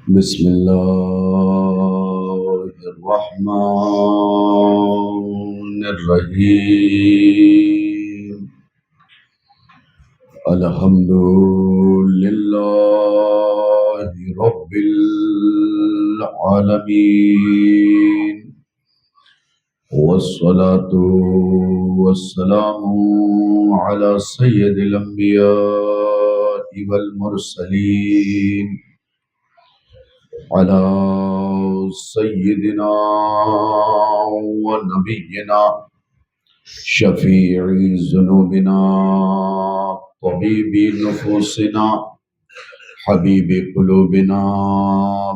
بسم الله الرحمن الرحيم. الحمد لله رب العالمين، والصلاة والسلام على سيد الأنبياء والمرسلين، على سيدنا ونبينا شفيع ذنوبنا طبيب نفوسنا حبيب قلوبنا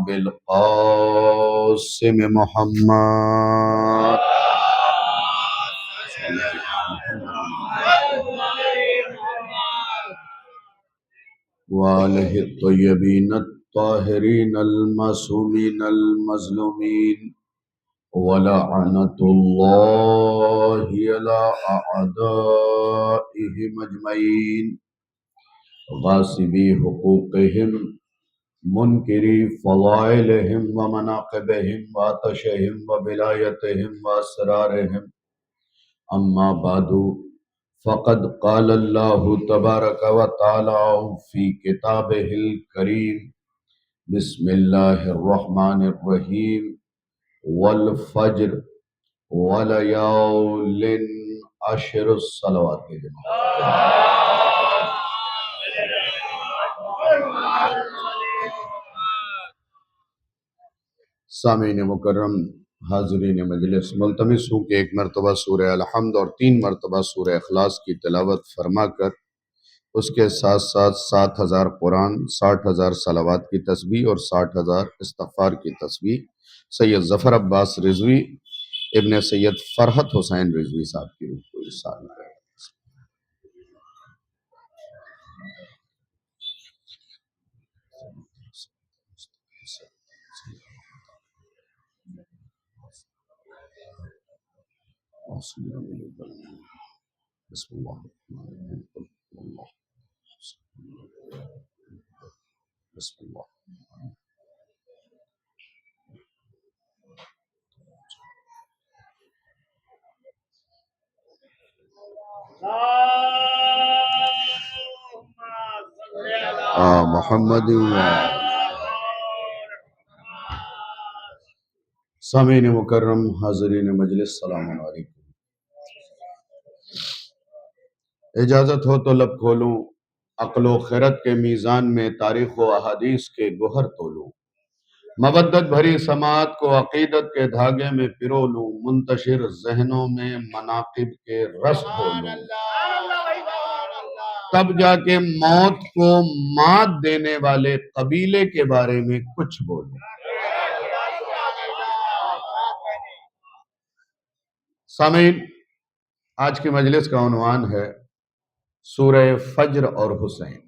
بالقاسم محمد وآله الطيبين الطاهرين المعصومين المظلومين، ولعنة الله على أعدائهم أجمعين، غاصبي حقوقهم منكري فضائلهم ومناقبهم وعطشهم وبلايتهم وأسرارهم. أما بعد، فقد قال الله تبارك وتعالى في كتابه الكريم: بسم الله الرحمن الرحيم، والفجر وليال عشر. الصلوات. سامعین مکرم، حاضرین مجلس، ملتمس ہوں کہ ایک مرتبہ سورہ الحمد اور 3 مرتبہ سورہ اخلاص کی تلاوت فرما کر اس کے ساتھ ساتھ 7,000 قرآن، 60,000 صلوات کی تسبیح اور 60,000 استغفار کی تسبیح سید ظفر عباس رضوی ابن سید فرحت حسین رضوی صاحب کی روح کو ارسال کریں۔ بسم اللہ بسم اللہ۔ محمد سامعین مکرم، حاضرین مجلس، السلام علیکم۔ اجازت ہو تو لب کھولوں، عقل و خیرت کے میزان میں تاریخ و احادیث کے گوہر تولوں، مودت بھری سماعت کو عقیدت کے دھاگے میں پرو لوں، منتشر ذہنوں میں مناقب کے رس کھولوں، تب جا کے موت کو مات دینے والے قبیلے کے بارے میں کچھ بولوں۔ سامعین، آج کی مجلس کا عنوان ہے سورہ فجر اور حسین۔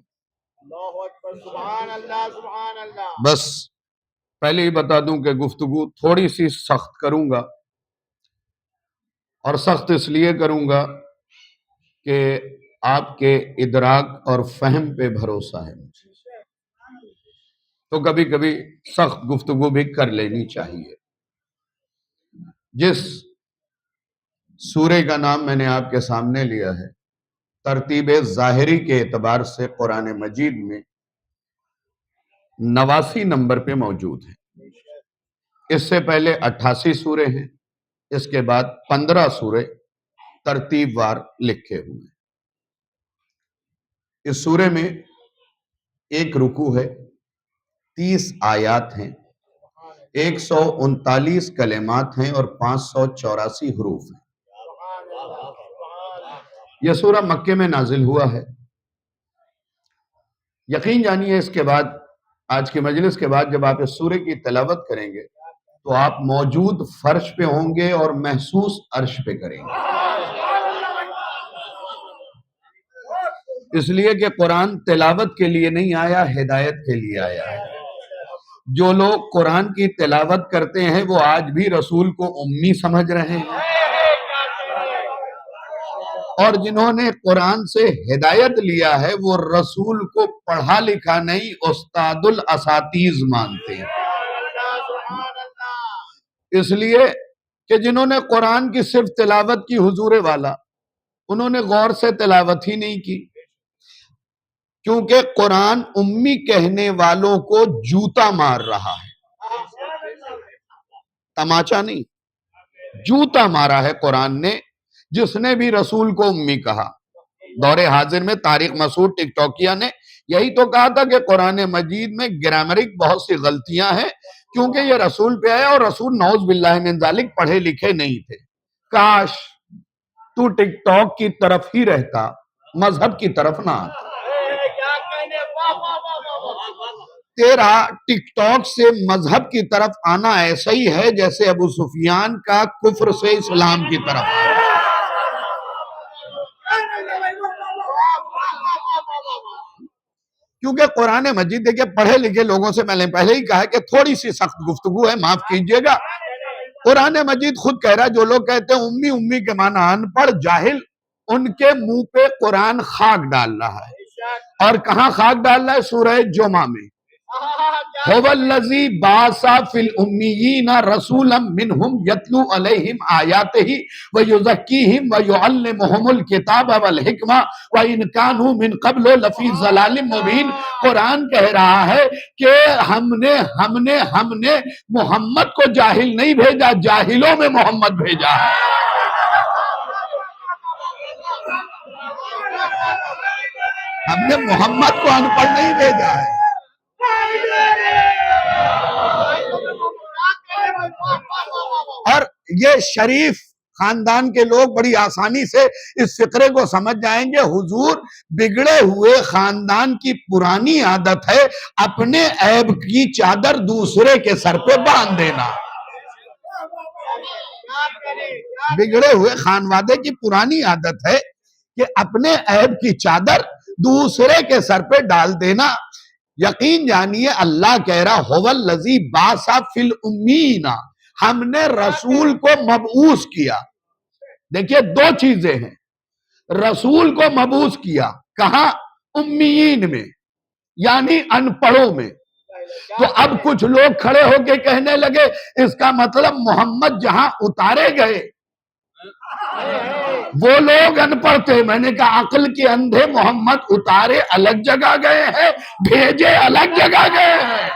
بس پہلے ہی بتا دوں کہ گفتگو تھوڑی سی سخت کروں گا، اور سخت اس لیے کروں گا کہ آپ کے ادراک اور فہم پہ بھروسہ ہے مجھے، تو کبھی کبھی سخت گفتگو بھی کر لینی چاہیے۔ جس سورہ کا نام میں نے آپ کے سامنے لیا ہے، ترتیب ظاہری کے اعتبار سے قرآن مجید میں 89 نمبر پہ موجود ہے۔ اس سے پہلے 88 سورے ہیں، اس کے بعد 15 سورے ترتیب وار لکھے ہوئے ہیں۔ اس سورے میں 1 رکوع ہے، 30 آیات ہیں، 139 کلمات ہیں اور 584 حروف ہیں۔ یہ سورہ مکے میں نازل ہوا ہے۔ یقین جانیے اس کے بعد، آج کی مجلس کے بعد، جب آپ اس سورہ کی تلاوت کریں گے تو آپ موجود فرش پہ ہوں گے اور محسوس عرش پہ کریں گے، اس لیے کہ قرآن تلاوت کے لیے نہیں آیا، ہدایت کے لیے آیا ہے۔ جو لوگ قرآن کی تلاوت کرتے ہیں وہ آج بھی رسول کو امی سمجھ رہے ہیں، اور جنہوں نے قرآن سے ہدایت لیا ہے وہ رسول کو پڑھا لکھا نہیں استاد الاساتیز مانتے ہیں، اس لیے کہ جنہوں نے قرآن کی صرف تلاوت کی حضور والا، انہوں نے غور سے تلاوت ہی نہیں کی، کیونکہ قرآن امی کہنے والوں کو جوتا مار رہا ہے، تماچا نہیں، جوتا مارا ہے قرآن نے جس نے بھی رسول کو امی کہا۔ دور حاضر میں طارق مسعود ٹک ٹوکیا نے یہی تو کہا تھا کہ قرآن مجید میں گرامرک بہت سی غلطیاں ہیں کیونکہ یہ رسول پہ آیا اور رسول نعوذ باللہ من ذالک پڑھے لکھے نہیں تھے۔ کاش تو ٹک ٹاک کی طرف ہی رہتا، مذہب کی طرف نہ آتا۔ تیرا ٹک ٹاک سے مذہب کی طرف آنا ایسا ہی ہے جیسے ابو سفیان کا کفر سے اسلام کی طرف آنا۔ کیونکہ قرآن مجید دیکھیں پڑھے لکھے لوگوں سے میں نے پہلے ہی کہا کہ تھوڑی سی سخت گفتگو ہے، معاف کیجئے گا۔ قرآن مجید خود کہہ رہا ہے جو لوگ کہتے ہیں امی امی کے معنی ان پڑھ جاہل، ان کے منہ پہ قرآن خاک ڈال رہا ہے۔ اور کہاں خاک ڈال رہا ہے؟ سورہ جمعہ میں هو الذی بعث فی الامیین رسولا منہم یتلو علیہم آیاتہ ویزکیہم ویعلمہم الکتاب والحکمہ وان کانوا من قبل لفی ضلال مبین۔ قرآن کہہ رہا ہے کہ ہم نے محمد کو جاہل نہیں بھیجا، جاہلوں میں محمد بھیجا ہے۔ ہم نے محمد کو ان پڑھ نہیں بھیجا ہے۔ اور یہ شریف خاندان کے لوگ بڑی آسانی سے اس فقرے کو سمجھ جائیں گے۔ حضور بگڑے ہوئے خاندان کی پرانی عادت ہے اپنے عیب کی چادر دوسرے کے سر پہ باندھ دینا۔ بگڑے ہوئے خانوادے کی پرانی عادت ہے کہ اپنے عیب کی چادر دوسرے کے سر پہ ڈال دینا۔ یقین جانیے اللہ کہہ رہا هو الذی بعث فی الامیین، ہم نے رسول کو مبعوث کیا۔ دیکھیے دو چیزیں ہیں، رسول کو مبعوث کیا کہاں؟ امیین میں، یعنی ان پڑھوں میں۔ تو اب کچھ لوگ کھڑے ہو کے کہنے لگے اس کا مطلب محمد جہاں اتارے گئے وہ لوگ ان پڑھ تھے۔ میں نے کہا عقل کے اندھے، محمد اتارے الگ جگہ گئے ہیں، بھیجے الگ جگہ گئے ہیں،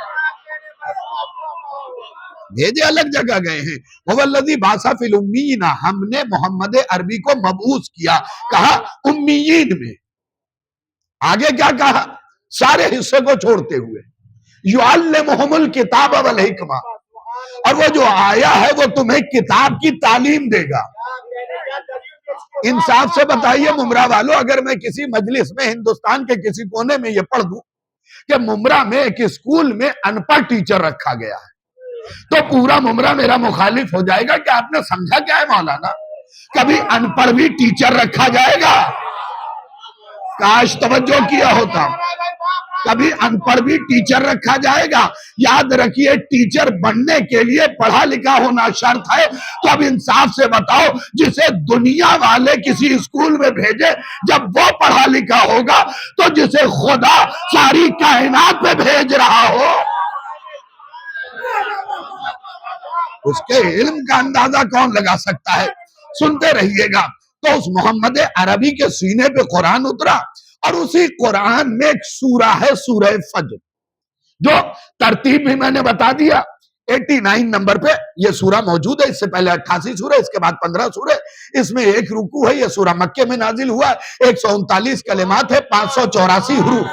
بھیجے الگ جگہ گئے ہیں۔ هو الذی بعث فی الامیین، ہم نے محمد عربی کو مبعوث کیا، کہا امیین میں۔ آگے کیا کہا؟ سارے حصے کو چھوڑتے ہوئے یعلمہم الکتاب والحکمہ، اور وہ جو آیا ہے وہ تمہیں کتاب کی تعلیم دے گا۔ انصاف سے بتائیے ممرہ والو، اگر میں کسی مجلس میں ہندوستان کے کسی کونے میں یہ پڑھ دوں کہ ممرہ میں ایک اسکول میں ان پڑھ ٹیچر رکھا گیا ہے تو پورا ممرہ میرا مخالف ہو جائے گا کہ آپ نے سمجھا کیا ہے مولانا؟ کبھی ان پڑھ بھی ٹیچر رکھا جائے گا؟ کاش توجہ کیا ہوتا۔ کبھی ان پڑھ بھی ٹیچر رکھا جائے گا؟ یاد رکھیے ٹیچر بننے کے لیے پڑھا لکھا ہونا شرط ہے۔ تو اب انصاف سے بتاؤ جسے دنیا والے کسی اسکول میں بھیجے جب وہ پڑھا لکھا ہوگا تو جسے خدا ساری کائنات میں بھیج رہا ہو اس کے علم کا اندازہ کون لگا سکتا ہے؟ سنتے رہیے گا۔ تو اس محمد عربی کے سینے پہ قرآن اترا اور اسی قرآن میں ایک سورہ ہے سورہ فجر، جو ترتیب بھی میں نے بتا دیا 89 نمبر پہ یہ سورہ موجود ہے۔ اس سے پہلے 88 سورہ، اس کے بعد 15 سورہ، اس میں ایک رکوع ہے۔ یہ سورہ مکے میں نازل ہوا ہے، 139 کلمات ہے، 584 حروف۔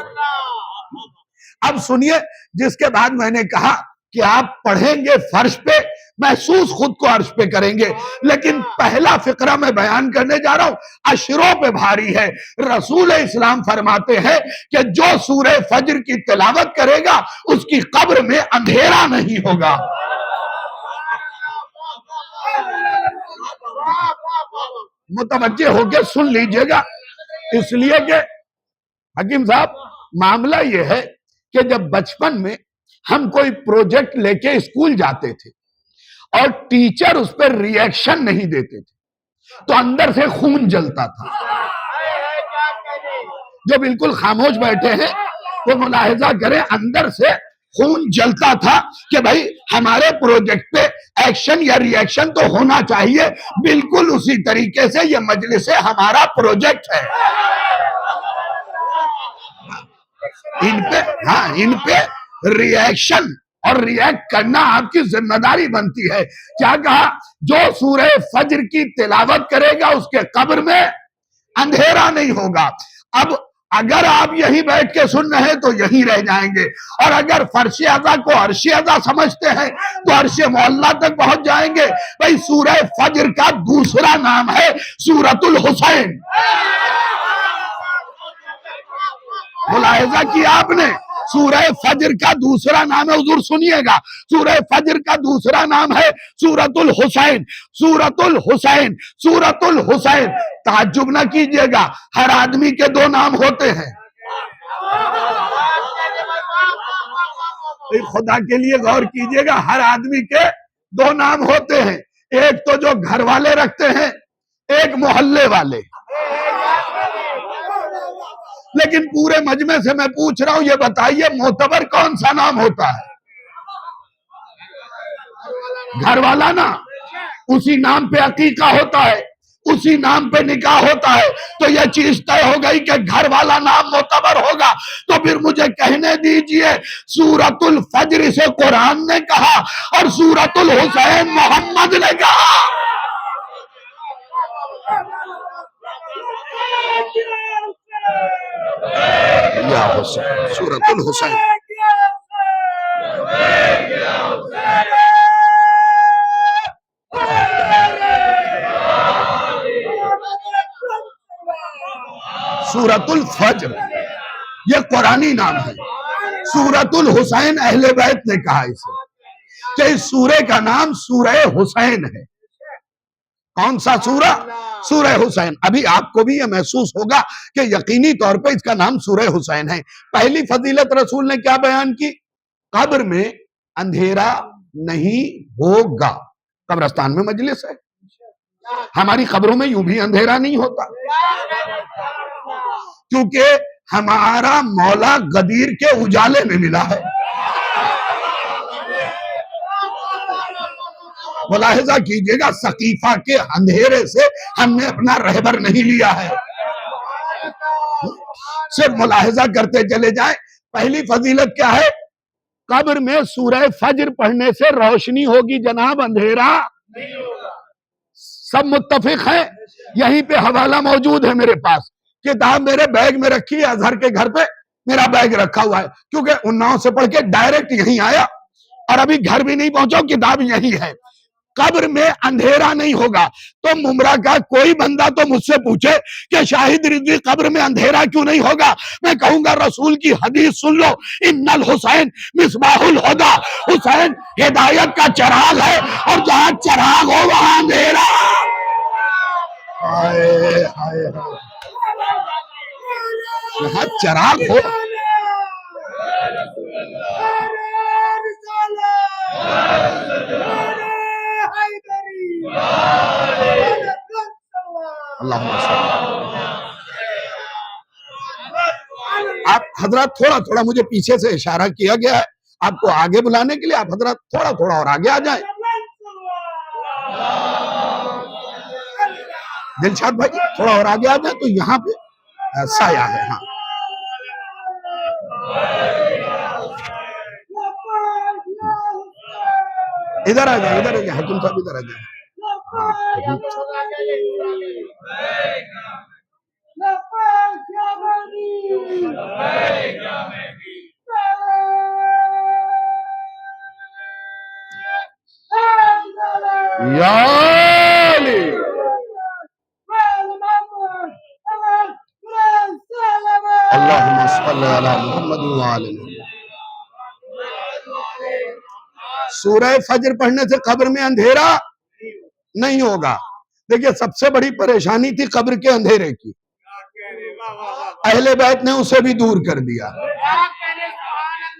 اب سنیے، جس کے بعد میں نے کہا کہ آپ پڑھیں گے فرش پہ، محسوس خود کو عرش پہ کریں گے، لیکن پہلا فقرہ میں بیان کرنے جا رہا ہوں عشروں پہ بھاری ہے۔ رسول اسلام فرماتے ہیں کہ جو سورہ فجر کی تلاوت کرے گا اس کی قبر میں اندھیرا نہیں ہوگا۔ متوجہ ہو کے سن لیجئے گا، اس لیے کہ حکیم صاحب معاملہ یہ ہے کہ جب بچپن میں ہم کوئی پروجیکٹ لے کے اسکول جاتے تھے اور ٹیچر اس پر ری ایکشن نہیں دیتے تھے تو اندر سے خون جلتا تھا. جو بالکل خاموش بیٹھے ہیں وہ ملاحظہ کریں، اندر سے خون جلتا تھا کہ بھائی ہمارے پروجیکٹ پہ ایکشن یا ری ایکشن تو ہونا چاہیے. بالکل اسی طریقے سے یہ مجلس ہمارا پروجیکٹ ہے. ان پہ ری ایکشن اور ری ایکٹ کرنا آپ کی ذمہ داری بنتی ہے. کیا کہا؟ جو سورہ فجر کی تلاوت کرے گا اس کے قبر میں اندھیرا نہیں ہوگا. اب اگر آپ یہی بیٹھ کے سن رہے ہیں تو یہی رہ جائیں گے، اور اگر فرش اعظم کو عرش اعظم سمجھتے ہیں تو عرش معلیٰ تک پہنچ جائیں گے. بھائی سورہ فجر کا دوسرا نام ہے سورۃ الحسین. ملاحظہ کیا آپ نے؟ سورہ فجر کا دوسرا نام ہے، حضور سنیے گا، سورہ فجر کا دوسرا نام ہے سورۃ الحسین. سورۃ الحسین، سورۃ الحسین. تعجب نہ کیجئے گا، ہر آدمی کے دو نام ہوتے ہیں. خدا کے لیے غور کیجئے گا، ہر آدمی کے دو نام ہوتے ہیں. ایک تو جو گھر والے رکھتے ہیں، ایک محلے والے. لیکن پورے مجمع سے میں پوچھ رہا ہوں، یہ بتائیے معتبر کون سا نام ہوتا ہے؟ گھر والا نا. اسی نام پہ عقیقہ ہوتا ہے، اسی نام پہ نکاح ہوتا ہے. تو یہ چیز طے ہو گئی کہ گھر والا نام معتبر ہوگا. تو پھر مجھے کہنے دیجئے، سورۃ الفجر سے قرآن نے کہا اور سورۃ الحسین محمد نے کہا. یا حسین، سورۃ الحسین. سورۃ الفجر یہ قرآنی نام ہے. سورۃ الحسین اہل بیت نے کہا اسے کہ اس سورہ کا نام سورہ حسین ہے. کون سا سورہ؟ سورہ حسین. ابھی آپ کو بھی یہ محسوس ہوگا کہ یقینی طور پہ اس کا نام سورہ حسین ہے. پہلی فضیلت رسول نے کیا بیان کی؟ قبر میں اندھیرا نہیں ہوگا. قبرستان میں مجلس ہے، ہماری قبروں میں یوں بھی اندھیرا نہیں ہوتا، کیونکہ ہمارا مولا غدیر کے اجالے میں ملا ہے. ملاحظہ کیجئے گا، سقیفہ کے اندھیرے سے ہم نے اپنا رہبر نہیں لیا ہے. صرف ملاحظہ کرتے چلے جائیں. پہلی فضیلت کیا ہے؟ قبر میں سورہ فجر پڑھنے سے روشنی ہوگی جناب، اندھیرا نہیں ہوگا. سب متفق ہیں؟ یہیں پہ حوالہ موجود ہے میرے پاس. کتاب میرے بیگ میں رکھی ہے، اظہر کے گھر پہ میرا بیگ رکھا ہوا ہے، کیونکہ اناؤں سے پڑھ کے ڈائریکٹ یہیں آیا اور ابھی گھر بھی نہیں پہنچا، کتاب یہی ہے. قبر میں اندھیرا نہیں ہوگا. تو ممرہ کا کوئی بندہ تو مجھ سے پوچھے کہ شاہد رضوی قبر میں اندھیرا کیوں نہیں ہوگا؟ میں کہوں گا رسول کی حدیث سن لو، ان الحسین مصباح الہدی. حسین ہدایت کا چراغ ہے، اور جہاں چراغ ہو وہاں اندھیرا. جہاں چراغ ہو. آپ حضرات تھوڑا مجھے پیچھے سے اشارہ کیا گیا ہے آپ کو آگے بلانے کے لیے، آپ حضرات تھوڑا اور آگے آ جائیں. دلشاد بھائی تھوڑا اور آگے آ جائیں تو یہاں پہ سایہ ہے. ہاں ادھر آ جائیں، ادھر آ جائیں، حکیم صاحب ادھر آ جائیں. اللہم صلی علی محمد وعلی محمد. سورہ فجر پڑھنے سے قبر میں اندھیرا نہیں ہوگا. دیکھیے سب سے بڑی پریشانی تھی قبر کے اندھیرے کی، اہل بیت نے اسے بھی دور کر دیا.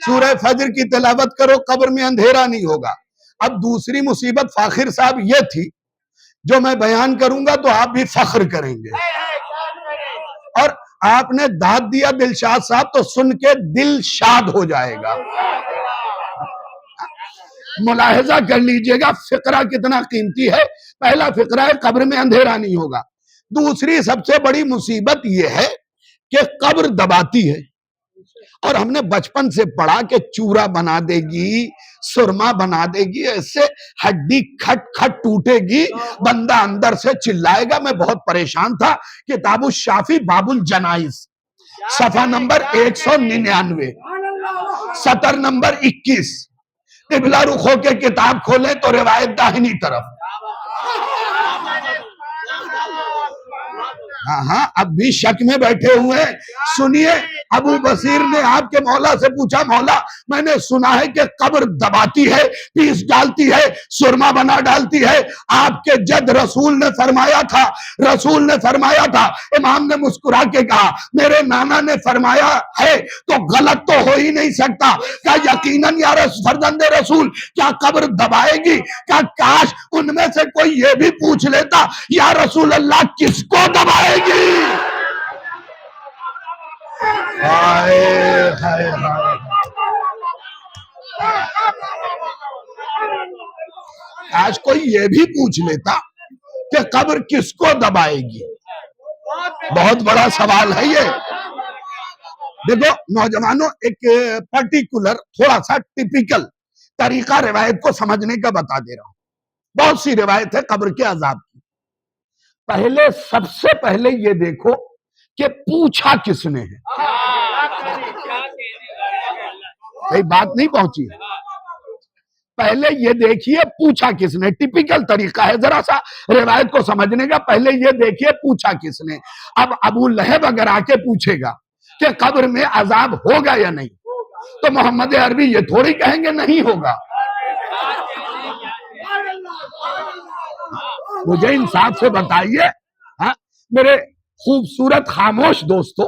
سورہ فجر کی تلاوت کرو، قبر میں اندھیرا نہیں ہوگا. اب دوسری مصیبت فاخر صاحب یہ تھی جو میں بیان کروں گا تو آپ بھی فخر کریں گے. اور آپ نے داد دیا دلشاد صاحب تو سن کے دل شاد ہو جائے گا. ملاحظہ کر لیجئے گا فقرہ کتنا قیمتی ہے. پہلا فقرہ ہے قبر میں اندھیرا نہیں ہوگا. دوسری سب سے بڑی مصیبت یہ ہے کہ قبر دباتی ہے، اور ہم نے بچپن سے پڑھا کہ چورا بنا دے گی، سرما بنا دے گی، ایسے ہڈی کھٹ کھٹ ٹوٹے گی، بندہ اندر سے چلائے گا. میں بہت پریشان تھا. کتاب الشافی باب الجنائز صفحہ نمبر 199 سطر نمبر 21. قبلہ رخ ہو کے کتاب کھولیں تو روایت داہنی طرف. ہاں اب بھی شک میں بیٹھے ہوئے ہیں. سنیے، ابو بصیر نے آپ کے مولا سے پوچھا، مولا میں نے سنا ہے کہ قبر دباتی ہے، پیس ڈالتی ہے، سرما بنا ڈالتی ہے. آپ کے جد رسول نے فرمایا تھا. امام نے مسکرا کے کہا میرے نانا نے فرمایا ہے تو غلط تو ہو ہی نہیں سکتا. کیا یقیناً یا فرزند رسول کیا قبر دبائے گی؟ کیا کاش ان میں سے کوئی یہ بھی پوچھ لیتا یا رسول اللہ کس کو دبائے گی؟ آج کوئی یہ بھی پوچھ لیتا کہ قبر کس کو دبائے گی. بہت بڑا سوال ہے یہ. دیکھو نوجوانوں، ایک پرٹیکولر تھوڑا سا ٹیپیکل طریقہ روایت کو سمجھنے کا بتا دے رہا ہوں. بہت سی روایت ہے قبر کے عذاب کی. پہلے سب سے پہلے یہ دیکھو کہ پوچھا کس نے ہے. بات نہیں پہنچی. پہلے یہ دیکھیے پوچھا کس نے. ٹیپیکل طریقہ ہے ذرا سا روایت کو سمجھنے کا. پہلے یہ دیکھیے پوچھا کس نے. اب ابو لہب اگر آ کے پوچھے گا کہ قبر میں عذاب ہوگا یا نہیں، تو محمد عربی یہ تھوڑی کہیں گے نہیں ہوگا. مجھے انصاف سے بتائیے میرے خوبصورت خاموش دوستو،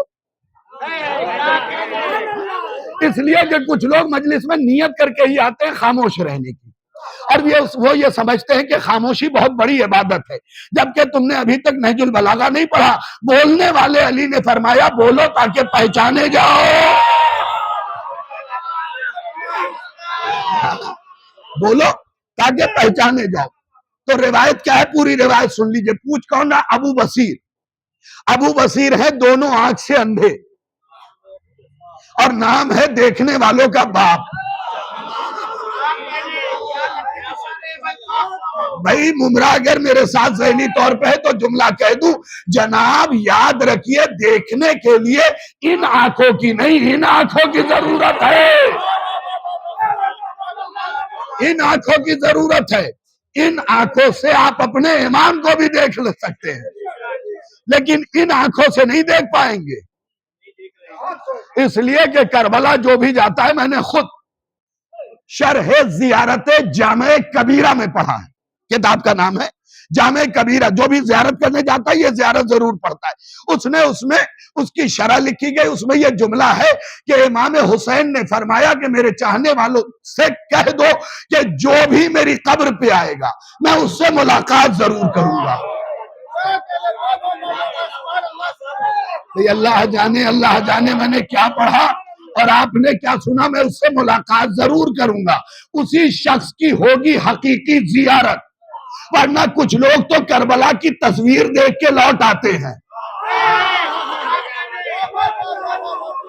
اس لیے کہ کچھ لوگ مجلس میں نیت کر کے ہی آتے ہیں خاموش رہنے کی، اور وہ یہ سمجھتے ہیں کہ خاموشی بہت بڑی عبادت ہے، جبکہ تم نے ابھی تک نہج البلاغہ نہیں پڑھا. بولنے والے علی نے فرمایا بولو تاکہ پہچانے جاؤ. بولو تاکہ پہچانے جاؤ. تو روایت کیا ہے؟ پوری روایت سن لیجئے. پوچھ کون نا؟ ابو بصیر. ابو بصیر ہے دونوں آنکھ سے اندھے، اور نام ہے دیکھنے والوں کا باپ. بھائی ممرا اگر میرے ساتھ ذہنی طور پہ ہے تو جملہ کہہ دوں. جناب یاد رکھیے دیکھنے کے لیے ان آنکھوں کی نہیں، ان آنکھوں کی ضرورت ہے. ان آنکھوں کی ضرورت ہے. ان آنکھوں سے آپ اپنے امام کو بھی دیکھ سکتے ہیں، لیکن ان آنکھوں سے نہیں دیکھ پائیں گے. اس لیے کہ کربلا جو بھی جاتا ہے، میں نے خود شرح زیارت جامع کبیرہ میں پڑھا ہے. کتاب کا نام ہے جامع کبیرہ. جو بھی زیارت کرنے جاتا ہے یہ زیارت ضرور پڑھتا ہے. اس میں اس کی شرح لکھی گئی. اس میں یہ جملہ ہے کہ امام حسین نے فرمایا کہ میرے چاہنے والوں سے کہہ دو کہ جو بھی میری قبر پہ آئے گا میں اس سے ملاقات ضرور کروں گا. اللہ جانے میں نے کیا پڑھا اور آپ نے کیا سنا. میں اس سے ملاقات ضرور کروں گا. اسی شخص کی ہوگی حقیقی زیارت، ورنہ کچھ لوگ تو کربلا کی تصویر دیکھ کے لوٹ آتے ہیں.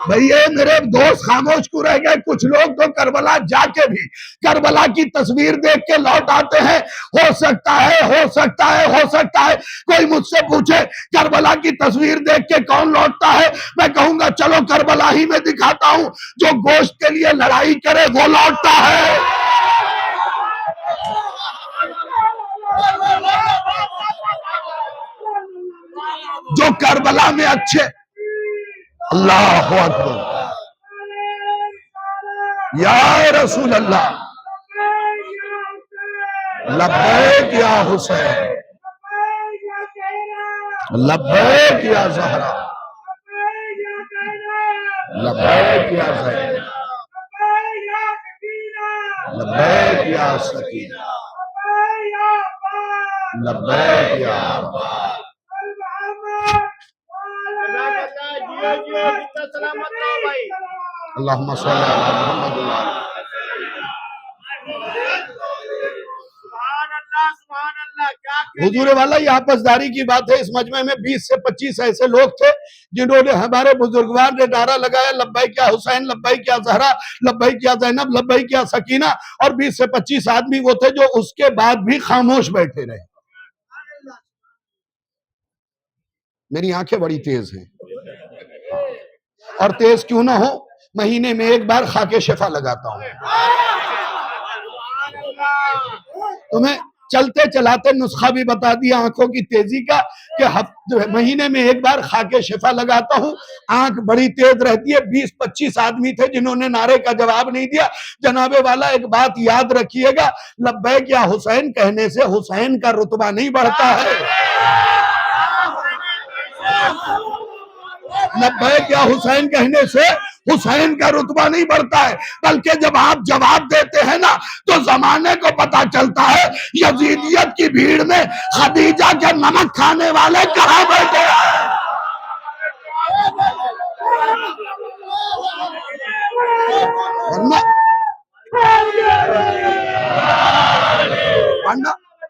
بھئیے میرے دوست خاموش کیوں رہ گئے؟ کچھ لوگ تو کربلا جا کے بھی کربلا کی تصویر دیکھ کے لوٹ آتے ہیں. ہو سکتا ہے کوئی مجھ سے پوچھے کربلا کی تصویر دیکھ کے کون لوٹتا ہے؟ میں کہوں گا چلو کربلا ہی میں دکھاتا ہوں. جو گوشت کے لیے لڑائی کرے وہ لوٹتا ہے. جو کربلا میں اچھے. اللہ اکبر یا رسول اللہ. لبیک یا حسین، لبیک یا زہرا، لبیک یا زین، لبیک یا سکینہ. لبیک یا اللہم صلی علی محمد۔ حضور والا یہ آپس داری کی بات ہے، اس مجمع میں 20 سے 25 ایسے لوگ تھے جنہوں نے ہمارے بزرگوار نے نعرہ لگایا لبیک یا حسین، لبیک یا زہرا، لبیک یا زینب، لبیک یا سکینہ، اور 20 سے 25 آدمی وہ تھے جو اس کے بعد بھی خاموش بیٹھے رہے۔ میری آنکھیں بڑی تیز ہیں، اور تیز کیوں نہ ہو، مہینے میں ایک بار خاک شفا لگاتا ہوں۔ تمہیں چلتے چلاتے نسخہ بھی بتا دیا آنکھوں کی تیزی کا کہ مہینے میں ایک بار خاک شفا لگاتا ہوں، آنکھ بڑی تیز رہتی ہے۔ 20-25 آدمی تھے جنہوں نے نعرے کا جواب نہیں دیا۔ جناب والا ایک بات یاد رکھیے گا، لبیک یا حسین کہنے سے حسین کا رتبہ نہیں بڑھتا ہے، لبیک یا حسین کہنے سے حسین کا رتبہ نہیں بڑھتا ہے، بلکہ جب آپ جواب دیتے ہیں نا تو زمانے کو پتا چلتا ہے یزیدیت کی بھیڑ میں خدیجہ کے نمک کھانے والے کہاں بیٹھے ہیں۔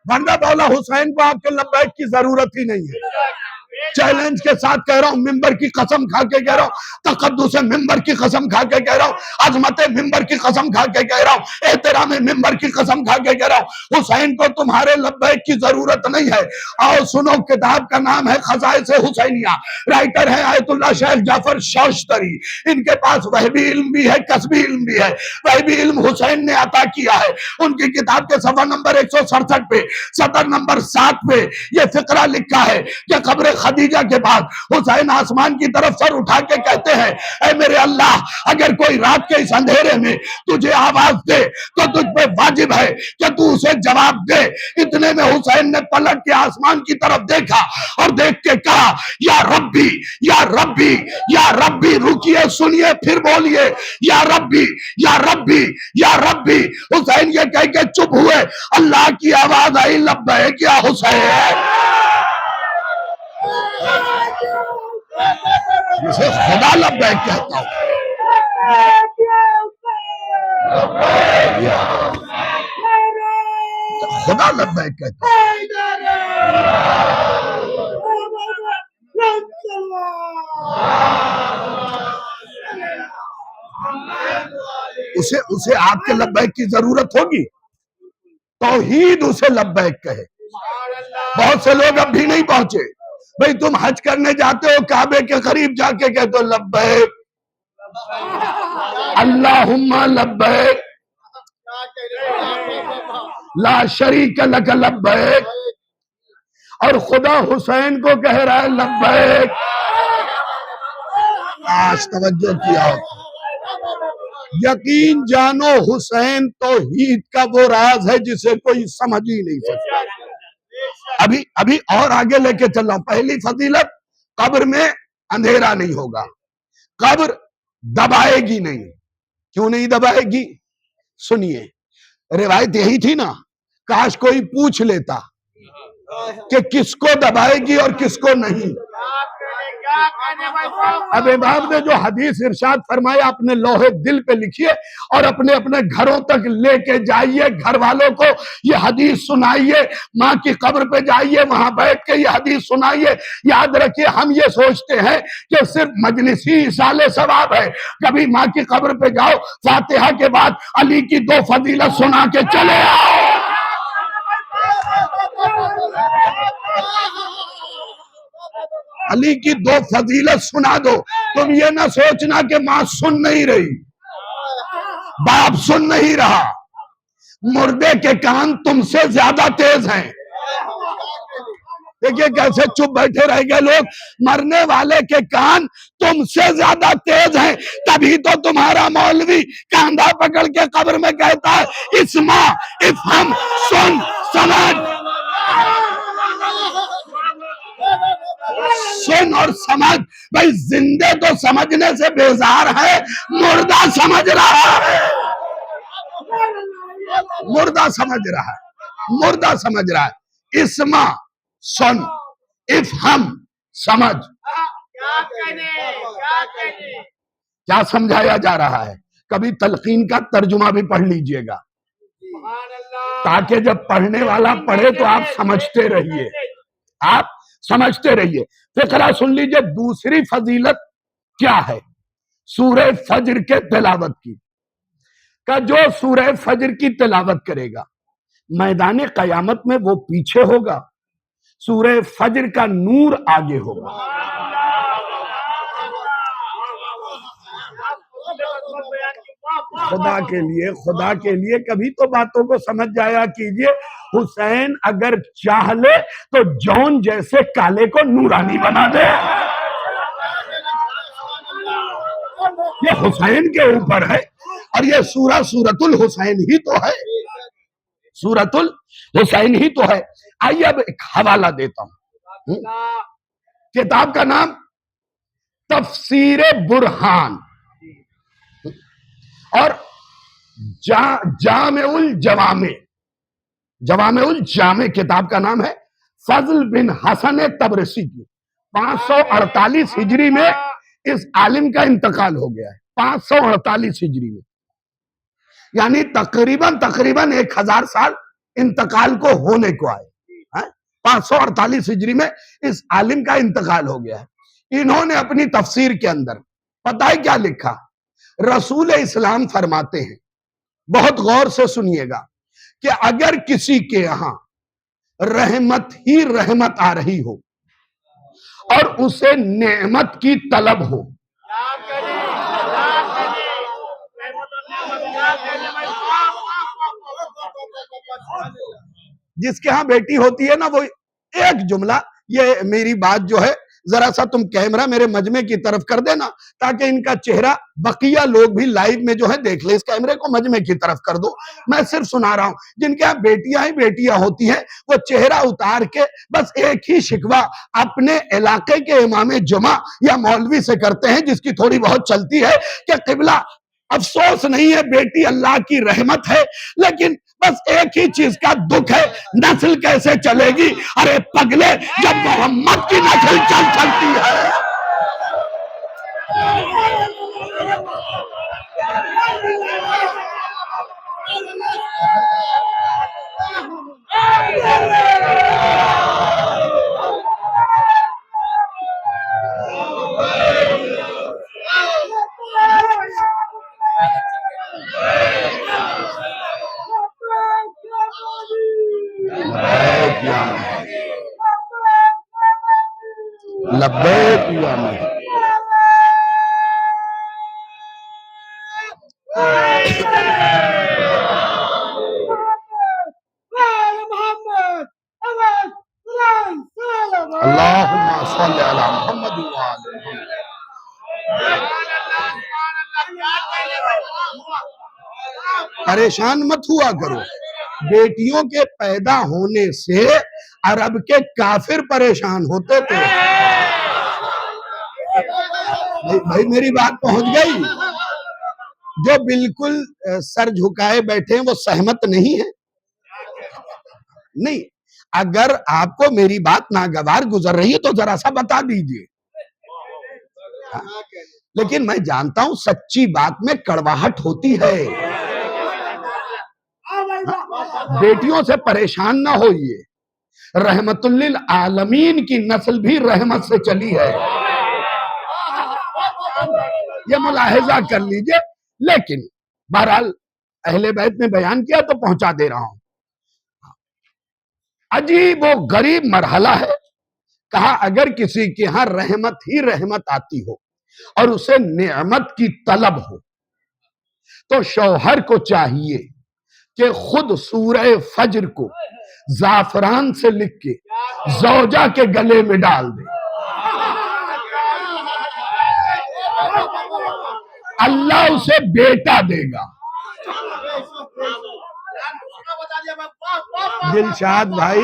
ورنہ مولا حسین کو آپ کے لبیک کی ضرورت ہی نہیں ہے۔ چیلنج کے ساتھ کہہ رہا ہوں، ممبر کی قسم کھا کے کہہ رہا ہوں، تقدس ممبر کی قسم کھا کے کہہ رہا ہوں، عظمت ممبر کی قسم کھا کے کہہ رہا ہوں، احترام ممبر کی قسم کھا کے کہہ رہا ہوں، حسین کو تمہارے لبیک کی ضرورت نہیں ہے۔ اور سنو، کتاب کا نام ہے خصائص حسینیہ، رائٹر ہے آیت اللہ شیخ جعفر شوشتری، ان کے پاس وہبی علم بھی ہے، کسبی علم بھی ہے۔ وہبی علم حسین نے عطا کیا ہے، ان کی کتاب کے صفحہ نمبر 167 پہ، سطر نمبر 7 پہ یہ فقرہ لکھا ہے کہ قبر خدیجہ کے بعد حسین آسمان کی طرف سر اٹھا کے کہتے ہیں، اے میرے اللہ، اگر کوئی رات کے اس اندھیرے میں تجھے آواز دے تو تجھ پہ واجب ہے کہ تو اسے جواب دے۔ اتنے میں حسین نے پلٹ کے آسمان کی طرف دیکھا اور دیکھ کے کہا، یا ربی یا ربی یا ربی، رکیے سنیے پھر بولیے، یا ربی یا ربی یا ربی۔ حسین یہ کہہ کے چپ ہوئے، اللہ کی آواز آئی، لبیک یا حسین۔ جسے خدا لبیک کہتا ہوں، خدا لبیک کہتا ہوں۔ اسے آپ کے لبیک کی ضرورت ہوگی، توحید اسے لبیک کہے۔ بہت سے لوگ اب بھی نہیں پہنچے۔ بھئی تم حج کرنے جاتے ہو، کعبے کے قریب جا کے کہتے ہو لبیک اللہم لبیک لا شریک لک لبیک، اور خدا حسین کو کہہ رہا ہے لبیک۔ آج توجہ کیا، یقین جانو حسین توحید کا وہ راز ہے جسے کوئی سمجھ ہی نہیں سکتا۔ ابھی اور آگے لے کے چل رہا ہوں۔ پہلی فضیلت، قبر میں اندھیرا نہیں ہوگا، قبر دبائے گی نہیں۔ کیوں نہیں دبائے گی؟ سنیے، روایت یہی تھی نا، کاش کوئی پوچھ لیتا کہ کس کو دبائے گی اور کس کو نہیں۔ اب امام نے جو حدیث ارشاد فرمایا اپنے لوہے دل پہ لکھیے اور اپنے اپنے گھروں تک لے کے جائیے، گھر والوں کو یہ حدیث سنائیے، ماں کی قبر پہ جائیے، وہاں بیٹھ کے یہ حدیث سنائیے۔ یاد رکھیے، ہم یہ سوچتے ہیں کہ صرف مجلسی ایصال ثواب ہے۔ کبھی ماں کی قبر پہ جاؤ، فاتحہ کے بعد علی کی 2 فضیلت سنا کے چلے آؤ۔ علی کی 2 فضیلت سنا دو۔ تم یہ نہ سوچنا کہ ماں سن نہیں رہی، باپ سن نہیں رہا، مردے کے کان تم سے زیادہ تیز ہیں۔ دیکھیے کیسے چپ بیٹھے رہ گئے لوگ۔ مرنے والے کے کان تم سے زیادہ تیز ہیں، تبھی تو تمہارا مولوی کاندھا پکڑ کے قبر میں کہتا ہے اسمع افہم، سن سمجھ، سن اور سمجھ۔ بھائی زندے تو سمجھنے سے بیزار ہے، مردہ سمجھ رہا ہے، مردہ سمجھ رہا ہے، مردہ سمجھ رہا ہے۔ اسما سن، افہم سمجھ. کیا سمجھایا جا رہا ہے؟ کبھی تلقین کا ترجمہ بھی پڑھ لیجئے گا تاکہ جب پڑھنے والا پڑھے تو آپ سمجھتے رہیے، آپ سمجھتے رہیے. فقرہ سن لیجئے. دوسری فضیلت کیا ہے سورہ فجر کے تلاوت کی؟ کہ جو سورہ فجر کی تلاوت کرے گا میدان قیامت میں وہ پیچھے ہوگا، سورہ فجر کا نور آگے ہوگا. خدا کے لیے کبھی تو باتوں کو سمجھ جایا کیجئے. حسین اگر چاہ لے تو جون جیسے کالے کو نورانی بنا دے. یہ حسین کے اوپر ہے، اور یہ سورہ سورۃ الحسین ہی تو ہے، سورۃ الحسین ہی تو ہے. آئیے اب ایک حوالہ دیتا ہوں. کتاب کا نام تفسیر برہان، اور جامع الجوامع، جوامع الجامع کتاب کا نام ہے. فضل بن حسن تبرسی کی 548 ہجری میں اس عالم کا انتقال ہو گیا ہے. 548 ہجری میں، یعنی تقریباً 1000 سال انتقال کو ہونے کو آئے. 548 ہجری میں اس عالم کا انتقال ہو گیا ہے. انہوں نے اپنی تفسیر کے اندر پتہ ہے کیا لکھا؟ رسول اسلام فرماتے ہیں، بہت غور سے سنیے گا، کہ اگر کسی کے یہاں رحمت ہی رحمت آ رہی ہو اور اسے نعمت کی طلب ہو، جس کے ہاں بیٹی ہوتی ہے نا، وہ ایک جملہ، یہ میری بات جو ہے ذرا سا تم کیمرہ میرے مجمع کی طرف کر دینا تاکہ ان کا چہرہ بقیہ لوگ بھی لائیو میں جو ہے دیکھ لیں. اس کیمرے کو مجمع کی طرف کر دو. میں صرف سنا رہا ہوں. جن کے یہاں بیٹیاں ہی بیٹیاں ہوتی ہیں وہ چہرہ اتار کے بس ایک ہی شکوہ اپنے علاقے کے امام جمعہ یا مولوی سے کرتے ہیں، جس کی تھوڑی بہت چلتی ہے، کہ قبلہ افسوس نہیں ہے، بیٹی اللہ کی رحمت ہے، لیکن بس ایک ہی چیز کا دکھ ہے، نسل کیسے چلے گی؟ ارے پگلے، جب محمد کی نسل چلتی ہے. لبیک یا میں اللہم صلی علی محمد وآل محمد. پریشان مت ہوا کرو. بیٹیوں کے پیدا ہونے سے عرب کے کافر پریشان ہوتے تھے. بھائی میری بات پہنچ گئی؟ جو بالکل سر جھکائے بیٹھے ہیں وہ سہمت نہیں ہے. نہیں، اگر آپ کو میری بات ناگوار گزر رہی ہے تو ذرا سا بتا دیجئے. لیکن میں جانتا ہوں سچی بات میں کڑواہٹ ہوتی ہے. بیٹیوں سے پریشان نہ ہوئیے. رحمت للعالمین کی نسل بھی رحمت سے چلی ہے، یہ ملاحظہ کر لیجئے. لیکن بہرحال اہل بیت نے بیان کیا تو پہنچا دے رہا ہوں. عجیب و غریب مرحلہ ہے. کہا اگر کسی کے ہاں رحمت ہی رحمت آتی ہو اور اسے نعمت کی طلب ہو تو شوہر کو چاہیے کہ خود سورہ فجر کو زعفران سے لکھ کے زوجہ کے گلے میں ڈال دے. اللہ اسے بیٹا دے گا. دلشاد بھائی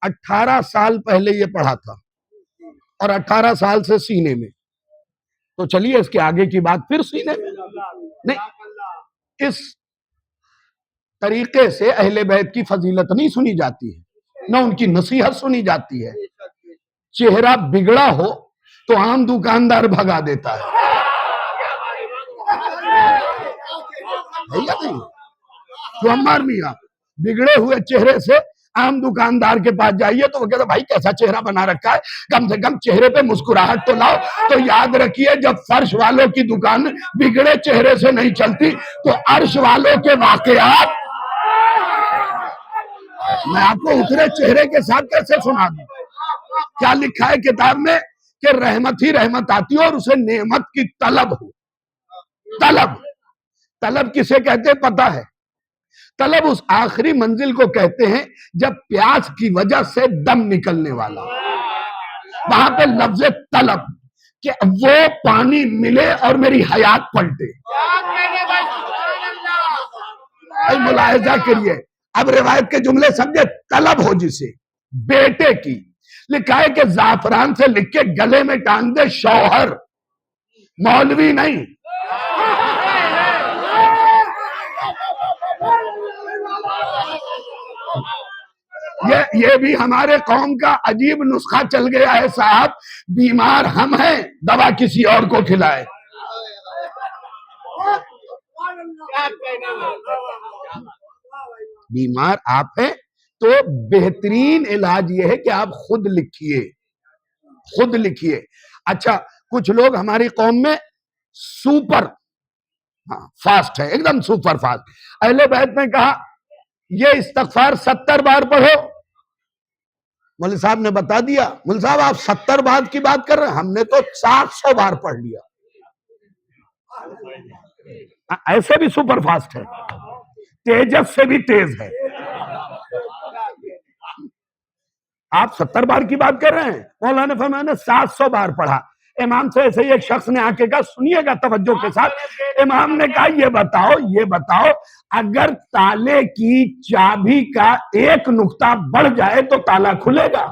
18 سال پہلے یہ پڑھا تھا اور 18 سال سے سینے میں، تو چلیے اس کے آگے کی بات پھر سینے میں. نہیں، اس طریقے سے اہل بیت کی فضیلت نہیں سنی جاتی ہے. نہ ان کی نصیحت سنی جاتی ہے. چہرہ بگڑا ہو تو عام دکاندار بھگا دیتا ہے یا نہیں؟ تو عمار میاں بگڑے ہوئے چہرے سے عام دکاندار کے پاس جائیے تو وہ کہتا بھائی کیسا چہرہ بنا رکھا ہے, کم سے کم چہرے پہ مسکراہٹ تو لاؤ. تو یاد رکھیے جب فرش والوں کی دکان بگڑے چہرے سے نہیں چلتی تو عرش والوں کے واقعات میں آپ کو اترے چہرے کے ساتھ کیسے سنا دوں. کیا لکھا ہے کتاب میں کہ رحمت ہی رحمت آتی ہو اور اسے نعمت کی طلب ہو. طلب کسے کہتے پتا ہے؟ طلب اس آخری منزل کو کہتے ہیں جب پیاس کی وجہ سے دم نکلنے والا, وہاں پہ لفظ طلب کہ وہ پانی ملے اور میری حیات پلٹے. ملاحظہ کریے, اب روایت کے جملے سمجھے. طلب ہو جسے بیٹے کی, لکھا ہے کہ زعفران سے لکھ کے گلے میں ٹانگ دے شوہر, مولوی نہیں. یہ بھی ہمارے قوم کا عجیب نسخہ چل گیا ہے صاحب. بیمار ہم ہیں, دوا کسی اور کو کھلائے. بیمار آپ ہیں تو بہترین علاج یہ ہے کہ آپ خود لکھیے. اچھا, کچھ لوگ ہماری قوم میں سپر فاسٹ ہے, ایک دم سپر فاسٹ. اہل بیت نے کہا یہ استغفار 70 بار پڑھو. مولوی صاحب نے بتا دیا, مولوی صاحب آپ 70 بار کی بات کر رہے ہیں, ہم نے تو 700 بار پڑھ لیا. ایسے بھی سپر فاسٹ ہے, تیجس سے بھی تیز ہے. آپ 70 بار کی بات کر رہے ہیں, مولانا فرمایا نے 700 بار پڑھا. امام سے ایسے ایک شخص نے آ کے کہا, سنیے گا توجہ کے ساتھ. امام نے کہا یہ بتاؤ اگر تالے کی چابی کا ایک نقطہ بڑھ جائے تو تالا کھلے گا؟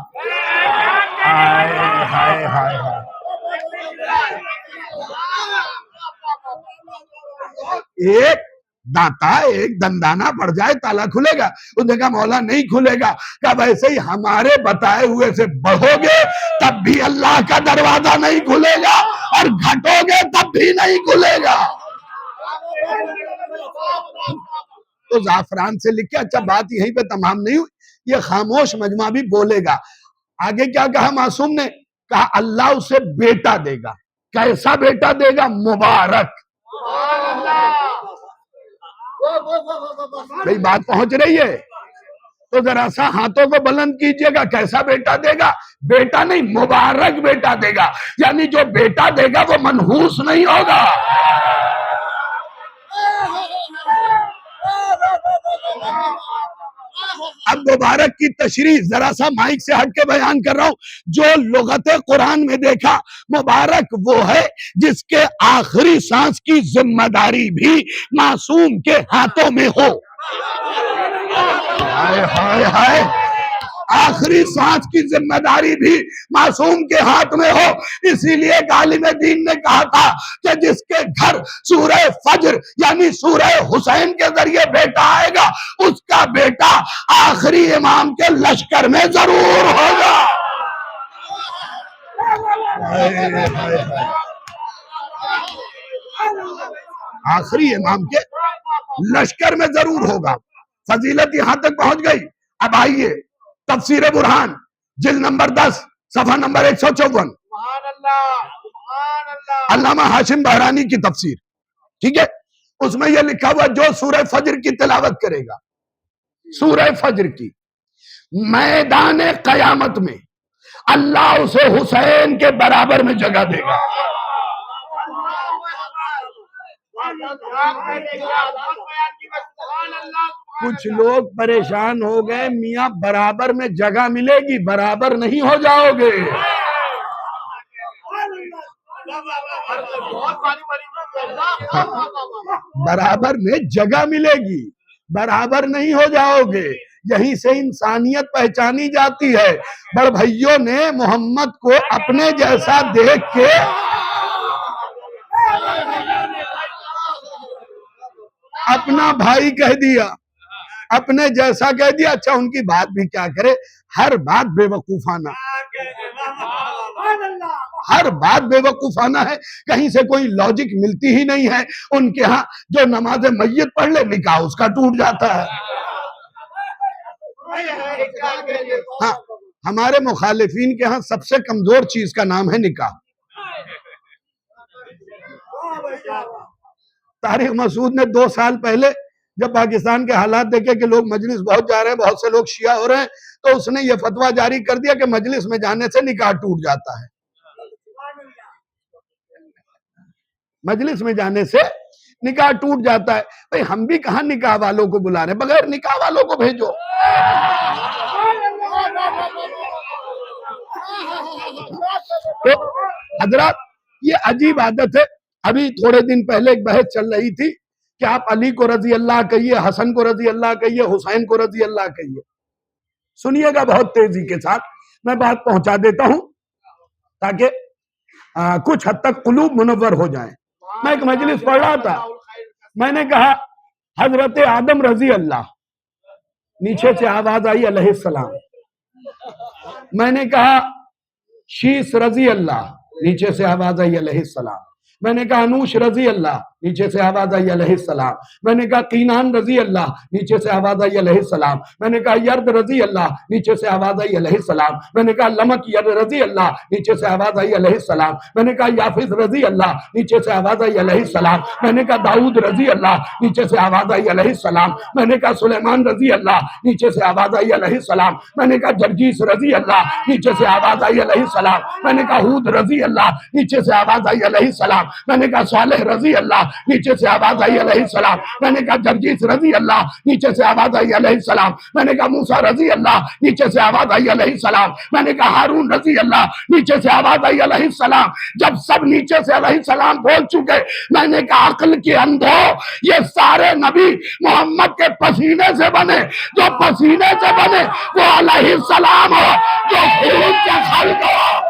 ایک دانتا ایک دندانہ بڑھ جائے تالا کھلے گا؟ انہوں نے کہا مولا نہیں کھلے گا. کہا ویسے ہی ہمارے بتائے ہوئے سے بڑھو گے تب بھی اللہ کا دروازہ نہیں کھلے گا, اور گھٹو گے تب بھی نہیں کھلے گا. تو زعفران سے لکھ کے, اچھا بات یہیں پہ تمام نہیں ہوئی, یہ خاموش مجمع بھی بولے گا. آگے کیا کہا معصوم نے؟ کہا اللہ اسے بیٹا دے گا. کیسا بیٹا دے گا؟ مبارک. بھئی بات پہنچ رہی ہے تو ذرا سا ہاتھوں کو بلند کیجئے گا. کیسا بیٹا دے گا؟ بیٹا نہیں, مبارک بیٹا دے گا. یعنی جو بیٹا دے گا وہ منحوس نہیں ہوگا. اب مبارک کی تشریح ذرا سا مائک سے ہٹ کے بیان کر رہا ہوں. جو لغت قرآن میں دیکھا, مبارک وہ ہے جس کے آخری سانس کی ذمہ داری بھی معصوم کے ہاتھوں میں ہو. ہائے ہائے ہائے, آخری سانس کی ذمہ داری بھی معصوم کے ہاتھ میں ہو. اسی لیے عالم دین نے کہا تھا کہ جس کے گھر سورہ فجر یعنی سورہ حسین کے ذریعے بیٹا آئے گا, اس کا بیٹا آخری امام کے لشکر میں ضرور ہوگا. آخری امام کے لشکر میں ضرور ہوگا. فضیلت یہاں تک پہنچ گئی. اب آئیے تفسیر برہان جلد نمبر 10 صفحہ نمبر 154, علامہ ہاشم بہرانی کی تفسیر. ٹھیک ہے, اس میں یہ لکھا ہوا جو سورہ فجر کی تلاوت کرے گا, سورہ فجر کی, میدان قیامت میں اللہ اسے حسین کے برابر میں جگہ دے گا. کچھ لوگ پریشان ہو گئے, میاں برابر میں جگہ ملے گی, برابر نہیں ہو جاؤ گے. برابر میں جگہ ملے گی, برابر نہیں ہو جاؤ گے. یہیں سے انسانیت پہچانی جاتی ہے. بڑے بھائیوں نے محمد کو اپنے جیسا دیکھ کے اپنا بھائی کہہ دیا, اپنے جیسا کہہ دیا. اچھا ان کی بات بھی کیا کرے, ہر بات بیوقوفانہ، ہر بات بیوقوفانہ ہے، کہیں سے کوئی لاجک ملتی ہی نہیں ہے۔ ان کے ہاں جو نماز میت پڑھ لے نکاح اس کا ٹوٹ جاتا ہے۔ ہاں، ہمارے مخالفین کے ہاں سب سے کمزور چیز کا نام ہے نکاح۔ طارق مسعود نے 2 سال پہلے جب پاکستان کے حالات دیکھے کہ لوگ مجلس بہت جا رہے ہیں، بہت سے لوگ شیعہ ہو رہے ہیں، تو اس نے یہ فتویٰ جاری کر دیا کہ مجلس میں جانے سے نکاح ٹوٹ جاتا ہے۔ مجلس میں جانے سے نکاح ٹوٹ جاتا ہے۔ بھئی ہم بھی کہاں نکاح والوں کو بلا رہے ہیں، بغیر نکاح والوں کو بھیجو۔ تو حضرات یہ عجیب عادت ہے۔ ابھی تھوڑے دن پہلے ایک بحث چل رہی تھی کہ آپ علی کو رضی اللہ کہیے، حسن کو رضی اللہ کہیے، حسین کو رضی اللہ کہیے۔ سنیے گا بہت تیزی کے ساتھ، میں بات پہنچا دیتا ہوں تاکہ کچھ حد تک قلوب منور ہو جائیں۔ میں ایک مجلس پڑھ رہا تھا، میں نے کہا حضرت آدم رضی اللہ، نیچے سے آواز آئی علیہ السلام۔ میں نے کہا شیس رضی اللہ، نیچے سے آواز آئی علیہ السلام۔ میں نے کہا انوش رضی اللہ، نیچے سے آواز آئی علیہ السلام۔ میں نے کہا قینان رضی اللہ، نیچے سے آواز آئی علیہ السلام۔ میں نے کہا یرد رضی اللہ، نیچے سے آواز آئی علیہ السلام۔ میں نے کہا لمک ید رضی اللہ، نیچے سے آواز آئی علیہ السلام۔ میں نے کہا یافز رضی اللہ، نیچے سے آواز آئی علیہ السلام۔ میں نے کہا داؤد رضی اللہ، نیچے سے آواز آئی علیہ السلام۔ میں نے کہا سلیمان رضی اللہ، نیچے سے آواز آئی علیہ السلام۔ میں نے کہا جرجیس رضی اللہ، نیچے سے آواز آئی علیہ السلام۔ میں نے کہا ہود رضی اللہ، نیچے سے آواز آئی علیہ السلام۔ میں نے کہا صالح رضی اللہ، نیچے سے آواز آئی علیہ السلام۔ میں نے کہا جرجیس رضی اللہ، نیچے سے آواز آئی علیہ السلام۔ میں نے کہا موسیٰ رضی اللہ، نیچے سے آواز آئی علیہ السلام۔ میں نے کہا ہارون رضی اللہ، نیچے سے آواز آئی علیہ السلام۔ جب سب نیچے سے علیہ السلام بول چکے، میں نے کہا عقل کے اندھو، یہ سارے نبی محمد کے پسینے سے بنے، جو پسینے سے بنے وہ علیہ السلام ہو، جو خون کے خلق ہو۔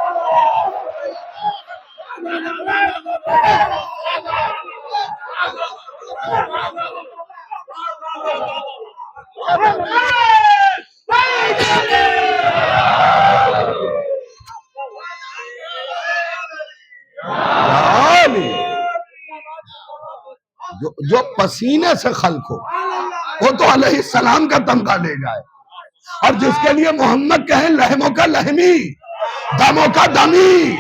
جو پسینے سے خلق ہو وہ تو علیہ السلام کا تمغہ لے جائے، اور جس کے لیے محمد کہیں لہموں کا لہمی، دموں کا دمی،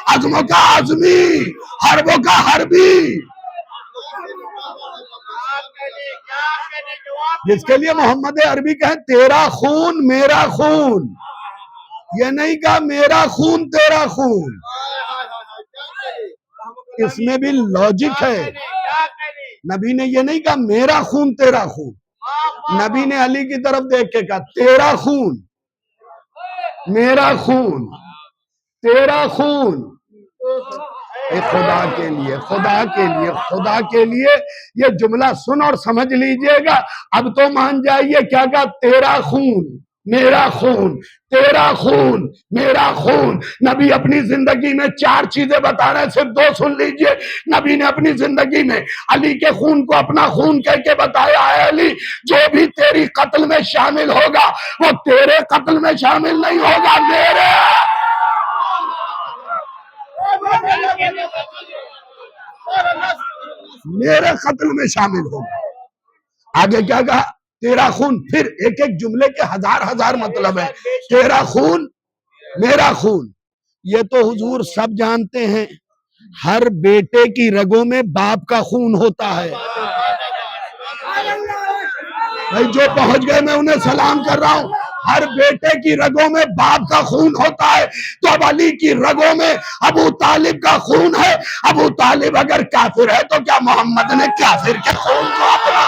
عزموں کا عزمی، حربوں کا حربی، جس کے لیے محمد عربی کہیں تیرا خون میرا خون، یہ نہیں کہا میرا خون تیرا خون۔ اس میں بھی لاجک ہے، نبی نے یہ نہیں کہا میرا خون تیرا خون، نبی نے علی کی طرف دیکھ کے کہا تیرا خون میرا خون تیرا خون۔ اے خدا کے لیے، خدا کے لیے، خدا کے لیے یہ جملہ سن اور سمجھ لیجئے گا۔ اب تو مان جائیے کیا کہا تیرا خون میرا خون، تیرا خون میرا خون۔ نبی اپنی زندگی میں 4 چیزیں بتا رہے ہیں، صرف 2 سن لیجئے۔ نبی نے اپنی زندگی میں علی کے خون کو اپنا خون کہہ کے بتایا ہے علی جو بھی تیری قتل میں شامل ہوگا وہ تیرے قتل میں شامل نہیں ہوگا، میرے قتل میں شامل ہوگا۔ آگے کیا کہا تیرا خون، پھر ایک ایک جملے کے ہزار مطلب ہے۔ تیرا خون میرا خون، یہ تو حضور سب جانتے ہیں، ہر بیٹے کی رگوں میں باپ کا خون ہوتا ہے۔ بھائی جو پہنچ گئے میں انہیں سلام کر رہا ہوں، ہر بیٹے کی رگوں میں باپ کا خون ہوتا ہے، تو اب علی کی رگوں میں ابو طالب کا خون ہے۔ ابو طالب اگر کافر ہے تو کیا محمد نے کافر کے خون کو اپنا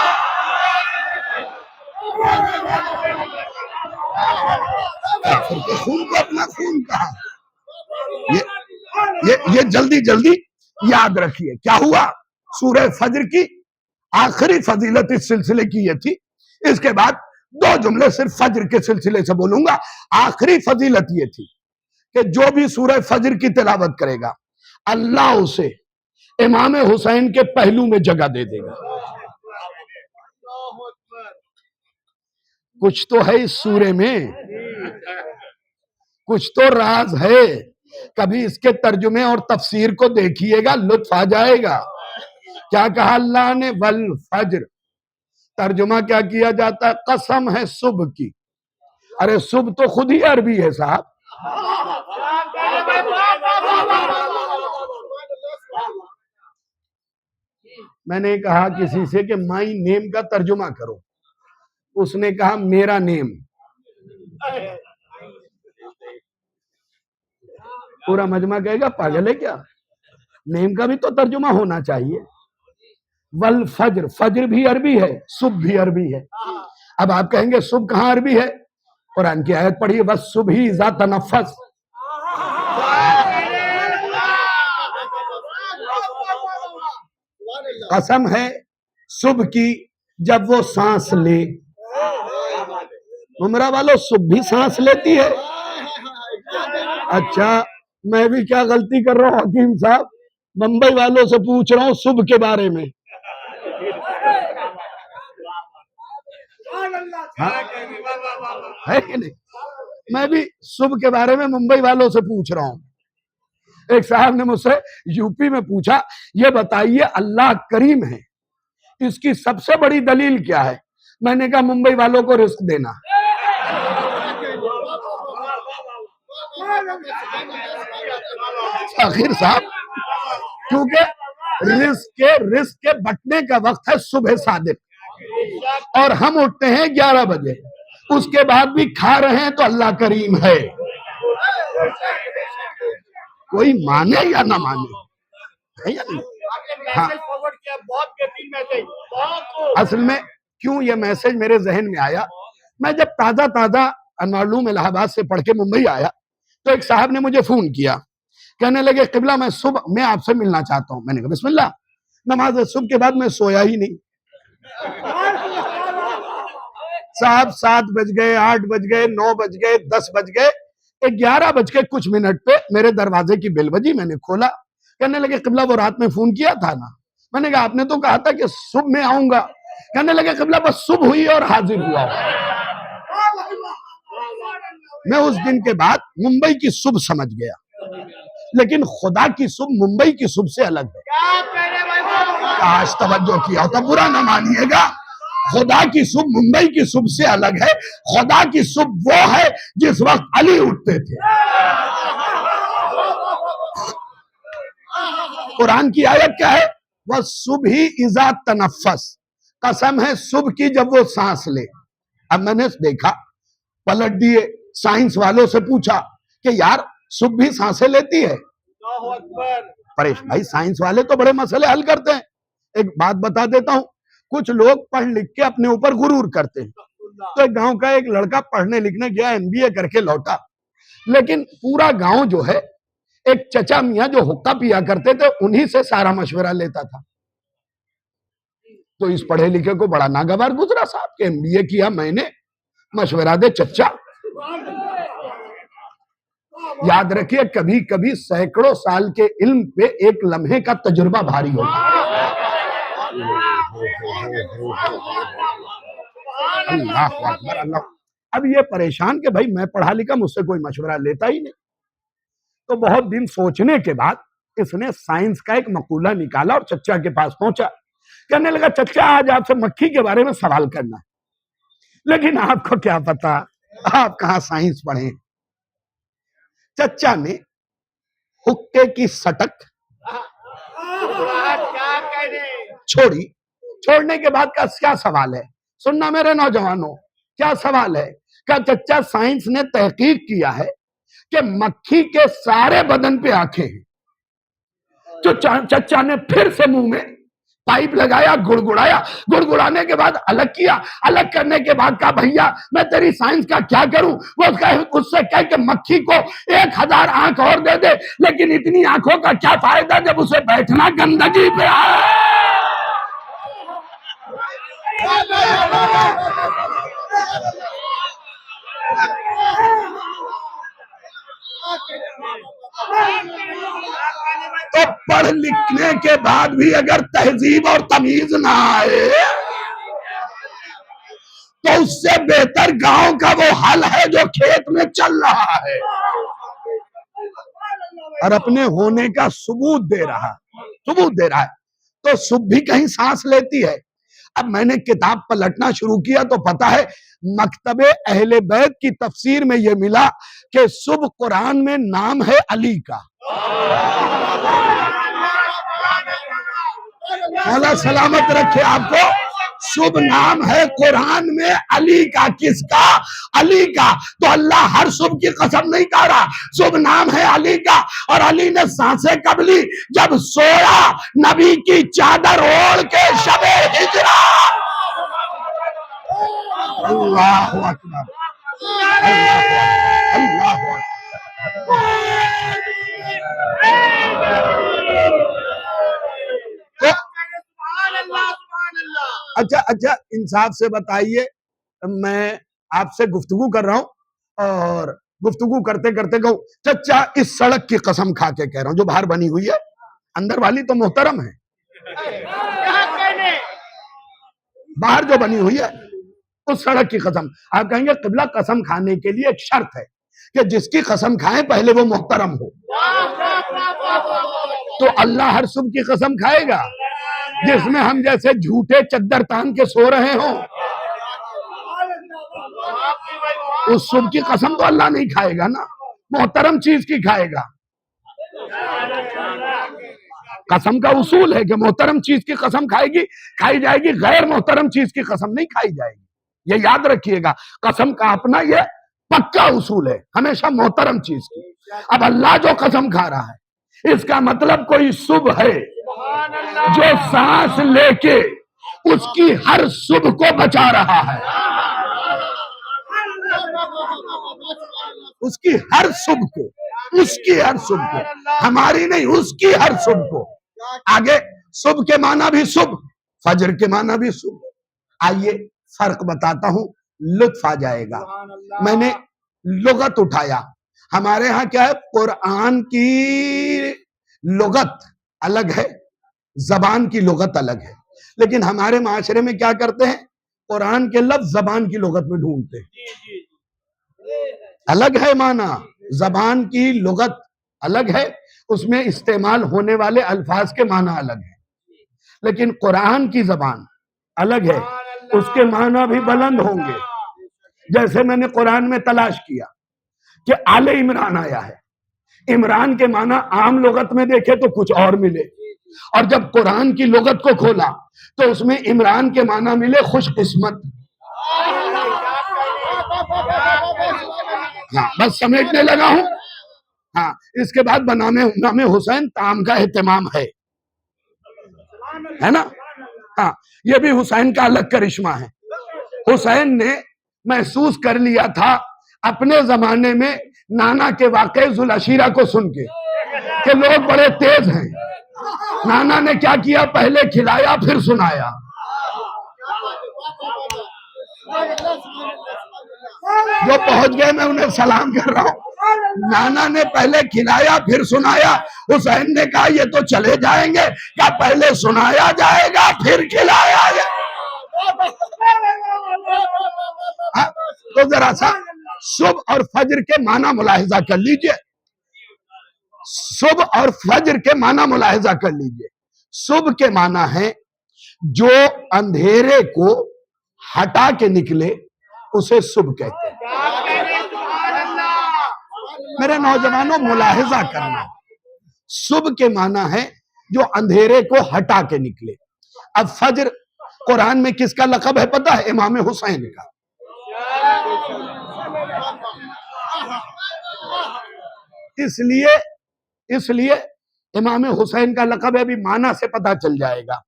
کافر کے خون کو اپنا خون کہا؟ یہ جلدی یاد رکھیے کیا ہوا۔ سورہ فجر کی آخری فضیلت اس سلسلے کی یہ تھی، اس کے بعد 2 جملے صرف فجر کے سلسلے سے بولوں گا۔ آخری فضیلت یہ تھی کہ جو بھی سورہ فجر کی تلاوت کرے گا اللہ اسے امام حسین کے پہلو میں جگہ دے دے گا۔ کچھ تو ہے اس سورے میں، کچھ تو راز ہے. کبھی اس کے ترجمے اور تفسیر کو دیکھیے گا, لطف آ جائے گا. کیا کہا اللہ نے؟ والفجر. ترجمہ کیا کیا جاتا ہے؟ قسم ہے صبح کی. ارے صبح تو خود ہی عربی ہے صاحب. میں نے کہا کسی سے کہ مائی نیم کا ترجمہ کرو. اس نے کہا میرا نیم. پورا مجمع کہے گا پاگل ہے کیا؟ نیم کا بھی تو ترجمہ ہونا چاہیے. والفجر, فجر بھی عربی ہے, صبح بھی عربی ہے. اب آپ کہیں گے صبح کہاں عربی ہے؟ قرآن کی آیت پڑھیے, والصبح اذا تنفس. قسم ہے صبح کی جب وہ سانس لے. عمرہ والوں صبح بھی سانس لیتی ہے. اچھا میں بھی کیا غلطی کر رہا ہوں حکیم صاحب؟ ممبئی والوں سے پوچھ رہا ہوں صبح کے بارے میں. ہے کہ نہیں؟ میں بھی صبح کے بارے میں ممبئی والوں سے پوچھ رہا ہوں. ایک صاحب نے مجھ سے یو پی میں پوچھا, یہ بتائیے اللہ کریم ہے, اس کی سب سے بڑی دلیل کیا ہے؟ میں نے کہا ممبئی والوں کو رزق دینا. آخر صاحب کیونکہ رزق کے بٹنے کا وقت ہے صبح صادق, اور ہم اٹھتے ہیں 11 بجے. اس کے بعد بھی کھا رہے ہیں تو اللہ کریم ہے. کوئی مانے یا نہ مانے. ہاں. اصل میں کیوں یہ میسج میرے ذہن میں آیا, میں جب تازہ انوارلوم الہ آباد سے پڑھ کے ممبئی آیا تو ایک صاحب نے مجھے فون کیا, کہنے لگے قبلہ میں صبح میں آپ سے ملنا چاہتا ہوں. میں نے کہا بسم اللہ. نماز صبح کے بعد میں سویا ہی نہیں صاحب. 7 بج گئے, 8 بج گئے, 9 بج گئے, 10 بج گئے, 11 بج کے کچھ منٹ پہ میرے دروازے کی بیل بجی. میں نے کھولا, کہنے لگے قبلہ وہ رات میں فون کیا تھا نا. میں نے کہا آپ نے تو کہا تھا کہ صبح میں آؤں گا. کہنے لگے قبلہ بس صبح ہوئی اور حاضر ہوا. میں اس دن کے بعد ممبئی کی صبح سمجھ گیا, لیکن خدا کی صبح ممبئی کی صبح سے الگ ہے. کاش توجہ کیا ہوتا, برا نہ مانیے گا. خدا کی صبح ممبئی کی صبح سے الگ ہے. خدا کی صبح وہ ہے جس وقت علی اٹھتے تھے. قرآن کی آیت کیا ہے؟ وَالصُّبْحِ اِذَا تَنَفَّسَ. قسم ہے صبح کی جب وہ سانس لے. اب میں نے دیکھا, پلٹ دیے, سائنس والوں سے پوچھا کہ یار صبح بھی سانسیں لیتی ہے. پریش بھائی سائنس والے تو بڑے مسئلے حل کرتے ہیں. ایک بات بتا دیتا ہوں, کچھ لوگ پڑھ لکھ کے اپنے اوپر غرور کرتے ہیں. تو ایک گاؤں کا ایک لڑکا پڑھنے لکھنے گیا, MBA کر کے لوٹا, لیکن پورا گاؤں جو ہے ایک چچا میاں جو حقہ پیا کرتے تھے انہی سے سارا مشورہ لیتا تھا. تو اس پڑھے لکھے کو بڑا ناگوار گزرا صاحب کہ MBA کیا میں نے, مشورہ دے چچا. یاد رکھیے کبھی کبھی سینکڑوں سال کے علم پہ ایک لمحے کا تجربہ بھاری ہوتا ہے. اللہ اکبر اللہ. اب یہ پریشان کہ بھائی میں پڑھا لکھا, مجھ سے کوئی مشورہ لیتا ہی نہیں. تو بہت دن سوچنے کے بعد اس نے سائنس کا ایک مقولہ نکالا اور چچا کے پاس پہنچا. کہنے لگا چچا آج آپ سے مکھی کے بارے میں سوال کرنا ہے, لیکن آپ کو کیا پتا, آپ کہاں سائنس پڑھیں. چچا نے حقے کی سٹک چھوڑی. چھوڑنے کے بعد کا کیا سوال ہے, سننا میرے نوجوانوں, کیا سوال ہے؟ کہ چچا سائنس نے تحقیق کیا ہے کہ مکھی کے سارے بدن پہ آنکھیں ہیں. تو چچا نے پھر سے منہ میں پائپ لگایا, گڑگڑایا, گڑگڑانے کے بعد الگ کیا. الگ کرنے کے بعد کہا بھیا میں تیری سائنس کا کیا کروں. وہ اس سے کہے کہ مکھی کو 1000 آنکھ اور دے دے, لیکن اتنی آنکھوں کا کیا فائدہ جب اسے بیٹھنا گندگی پہ آئے. تو پڑھ لکھنے کے بعد بھی اگر تہذیب اور تمیز نہ آئے تو اس سے بہتر گاؤں کا وہ حل ہے جو کھیت میں چل رہا ہے. اور اپنے ہونے کا ثبوت دے رہا ہے. تو صبح بھی کہیں سانس لیتی ہے. اب میں نے کتاب پلٹنا شروع کیا تو پتا ہے مکتب اہل بیت کی تفسیر میں یہ ملا کہ صبح قرآن میں نام ہے علی کا. مولا سلامت رکھے آپ کو. صبح نام ہے قرآن میں علی کا. کس کا؟ علی کا. تو اللہ ہر صبح کی قسم نہیں کہہ رہا. صبح نام ہے علی کا. اور علی نے سانسیں کب لی؟ جب سویا نبی کی چادر اوڑھ کے شب ہجرہ. اللہ اکبر، اللہ اچھا انصاف سے بتائیے، میں آپ سے گفتگو کر رہا ہوں اور گفتگو کرتے کرتے کہوں چچا اس سڑک کی قسم کھا کے کہہ رہا ہوں جو باہر بنی ہوئی ہے، اندر والی تو محترم ہے، باہر جو بنی ہوئی ہے اس سڑک کی قسم. آپ کہیں گے قبلہ قسم کھانے کے لیے ایک شرط ہے کہ جس کی قسم کھائیں پہلے وہ محترم ہو. تو اللہ ہر صبح کی قسم کھائے گا جس میں ہم جیسے جھوٹے چادر تان کے سو رہے ہوں؟ اس صبح کی قسم تو اللہ نہیں کھائے گا نا، محترم چیز کی کھائے گا. قسم کا اصول ہے کہ محترم چیز کی قسم کھائی جائے گی، غیر محترم چیز کی قسم نہیں کھائی جائے گی. یہ یاد رکھیے گا، قسم کا اپنا یہ پکا اصول ہے، ہمیشہ محترم چیز کی. اب اللہ جو قسم کھا رہا ہے اس کا مطلب کوئی صبح ہے جو سانس لے کے اس کی ہر صبح کو بچا رہا ہے، اس کی ہر صبح کو، اس کی ہر صبح کو، ہماری نہیں، اس کی ہر صبح کو. آگے صبح کے معنی بھی صبح، فجر کے معنی بھی صبح. آئیے فرق بتاتا ہوں، لطف آ جائے گا. میں نے لغت اٹھایا. ہمارے ہاں کیا ہے، قرآن کی لغت الگ ہے، زبان کی لغت الگ ہے. لیکن ہمارے معاشرے میں کیا کرتے ہیں، قرآن کے لفظ زبان کی لغت میں ڈھونڈتے ہیں. الگ ہے معنی، زبان کی لغت الگ ہے، اس میں استعمال ہونے والے الفاظ کے معنی الگ ہیں. لیکن قرآن کی زبان الگ ہے، اس کے معنی بھی بلند ہوں گے. جیسے میں نے قرآن میں تلاش کیا کہ آل عمران آیا ہے، عمران کے معنی عام لغت میں دیکھے تو کچھ اور ملے، اور جب قرآن کی لغت کو کھولا تو اس میں عمران کے معنی ملے خوش قسمت. ہاں بس سمیٹنے لگا ہوں. ہاں اس کے بعد نام حسین تام کا اہتمام ہے نا. ہاں یہ بھی حسین کا الگ کرشمہ ہے. حسین نے محسوس کر لیا تھا اپنے زمانے میں نانا کے واقعے ذوالعشیرہ کو سن کے کہ لوگ بڑے تیز ہیں. نانا نے کیا کیا، پہلے کھلایا پھر سنایا. جو پہنچ گئے میں انہیں سلام کر رہا ہوں. نانا نے پہلے کھلایا پھر سنایا. حسین نے کہا یہ تو چلے جائیں گے، کیا پہلے سنایا جائے گا پھر کھلایا جائے گا. تو ذرا سا صبح اور فجر کے معنی ملاحظہ کر لیجئے. صبح اور فجر کے معنی ملاحظہ کر لیجئے. صبح کے معنی ہے جو اندھیرے کو ہٹا کے نکلے اسے صبح کہتے ہیں. میرے نوجوانوں ملاحظہ کرنا، صبح کے معنی ہے جو اندھیرے کو ہٹا کے نکلے. اب فجر قرآن میں کس کا لقب ہے پتہ ہے؟ امام حسین کا. اس لیے امام حسین کا لقب ہے، بھی معنی سے پتہ چل جائے گا.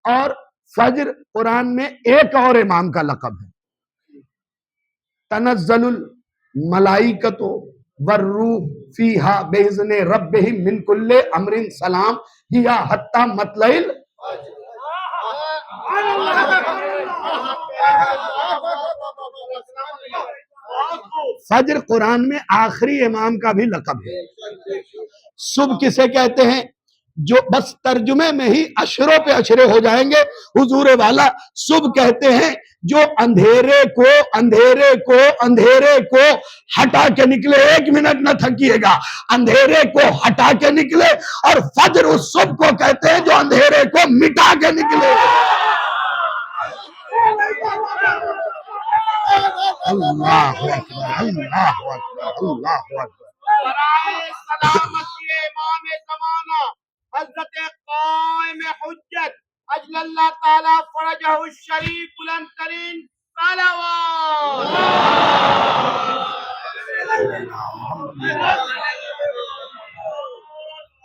اور فجر قرآن میں ایک اور امام کا لقب ہے، تنزل الملائکۃ والروح فیہا بإذن ربہم من کل امر سلام ہی حتی مطلع فجر قرآن میں آخری امام کا بھی لقب ہے. صبح کسے کہتے ہیں؟ جو بس ترجمے میں ہی اشروں پہ اشرے ہو جائیں گے. حضور والا صبح کہتے ہیں جو اندھیرے کو ہٹا کے نکلے، 1 منٹ نہ تھکیے گا، اندھیرے کو ہٹا کے نکلے، اور فجر اس صبح کو کہتے ہیں جو اندھیرے کو مٹا کے نکلے۔ اللہ اکبر، اللہ اکبر، اللہ اکبر۔ برائے سلامتی امام زمانہ حضرت قائم حجت اجل اللہ تعالی فرجہ الشریف بلند ترین صلوات۔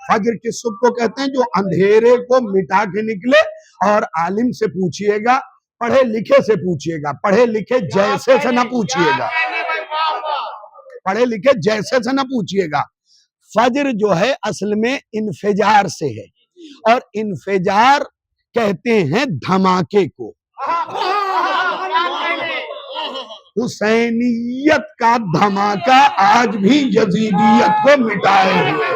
فجر کی صبح کو کہتے ہیں جو اندھیرے کو مٹا کے نکلے، اور عالم سے پوچھئے گا، پڑھے لکھے سے پوچھئے گا، پڑھے لکھے جیسے سے نہ پوچھئے گا، پڑھے لکھے جیسے سے نہ پوچھئے گا۔ فجر جو ہے اصل میں انفجار سے ہے، اور انفجار کہتے ہیں دھماکے کو۔ حسینیت کا دھماکہ آج بھی یزیدیت کو مٹائے ہوئے۔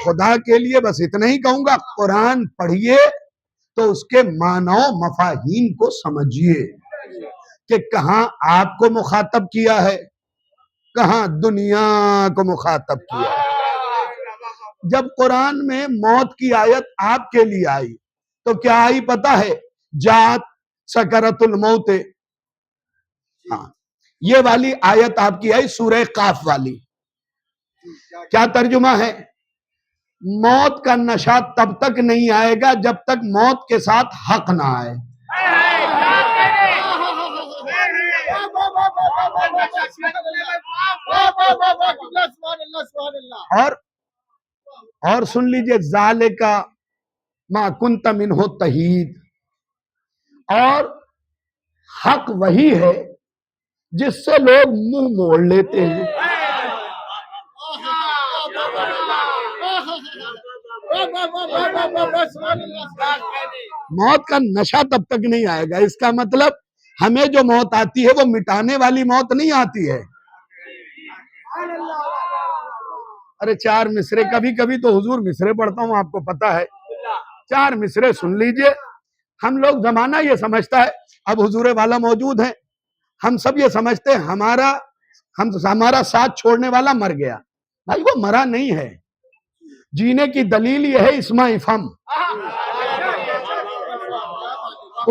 خدا کے لیے بس اتنا ہی کہوں گا، قرآن پڑھیے تو اس کے معنی و مفاہیم کو سمجھیے کہ کہاں آپ کو مخاطب کیا ہے، کہاں دنیا کو مخاطب کیا ہے۔ جب قرآن میں موت کی آیت آپ کے لیے آئی تو کیا آئی پتہ ہے؟ جات سکرت الموت، ہاں یہ والی آیت آپ کی آئی سورہ قاف والی۔ کیا ترجمہ ہے؟ موت کا نشہ تب تک نہیں آئے گا جب تک موت کے ساتھ حق نہ آئے۔ اور سن لیجئے، ذالک ما کنت منہ تحید، اور حق وہی ہے جس سے لوگ منہ موڑ لیتے ہیں۔ موت کا نشہ تب تک نہیں آئے گا، اس کا مطلب ہمیں جو موت آتی ہے وہ مٹانے والی موت نہیں آتی ہے۔ ارے 4 مصرے، کبھی کبھی تو حضور مصرے پڑھتا ہوں، آپ کو پتا ہے، 4 مصرے سن لیجئے۔ ہم لوگ زمانہ یہ سمجھتا ہے، اب حضور والا موجود ہیں، ہم سب یہ سمجھتے ہیں ہمارا ساتھ چھوڑنے والا مر گیا۔ بھائی وہ مرا نہیں ہے، جینے کی دلیل یہ ہے اسماء افہم۔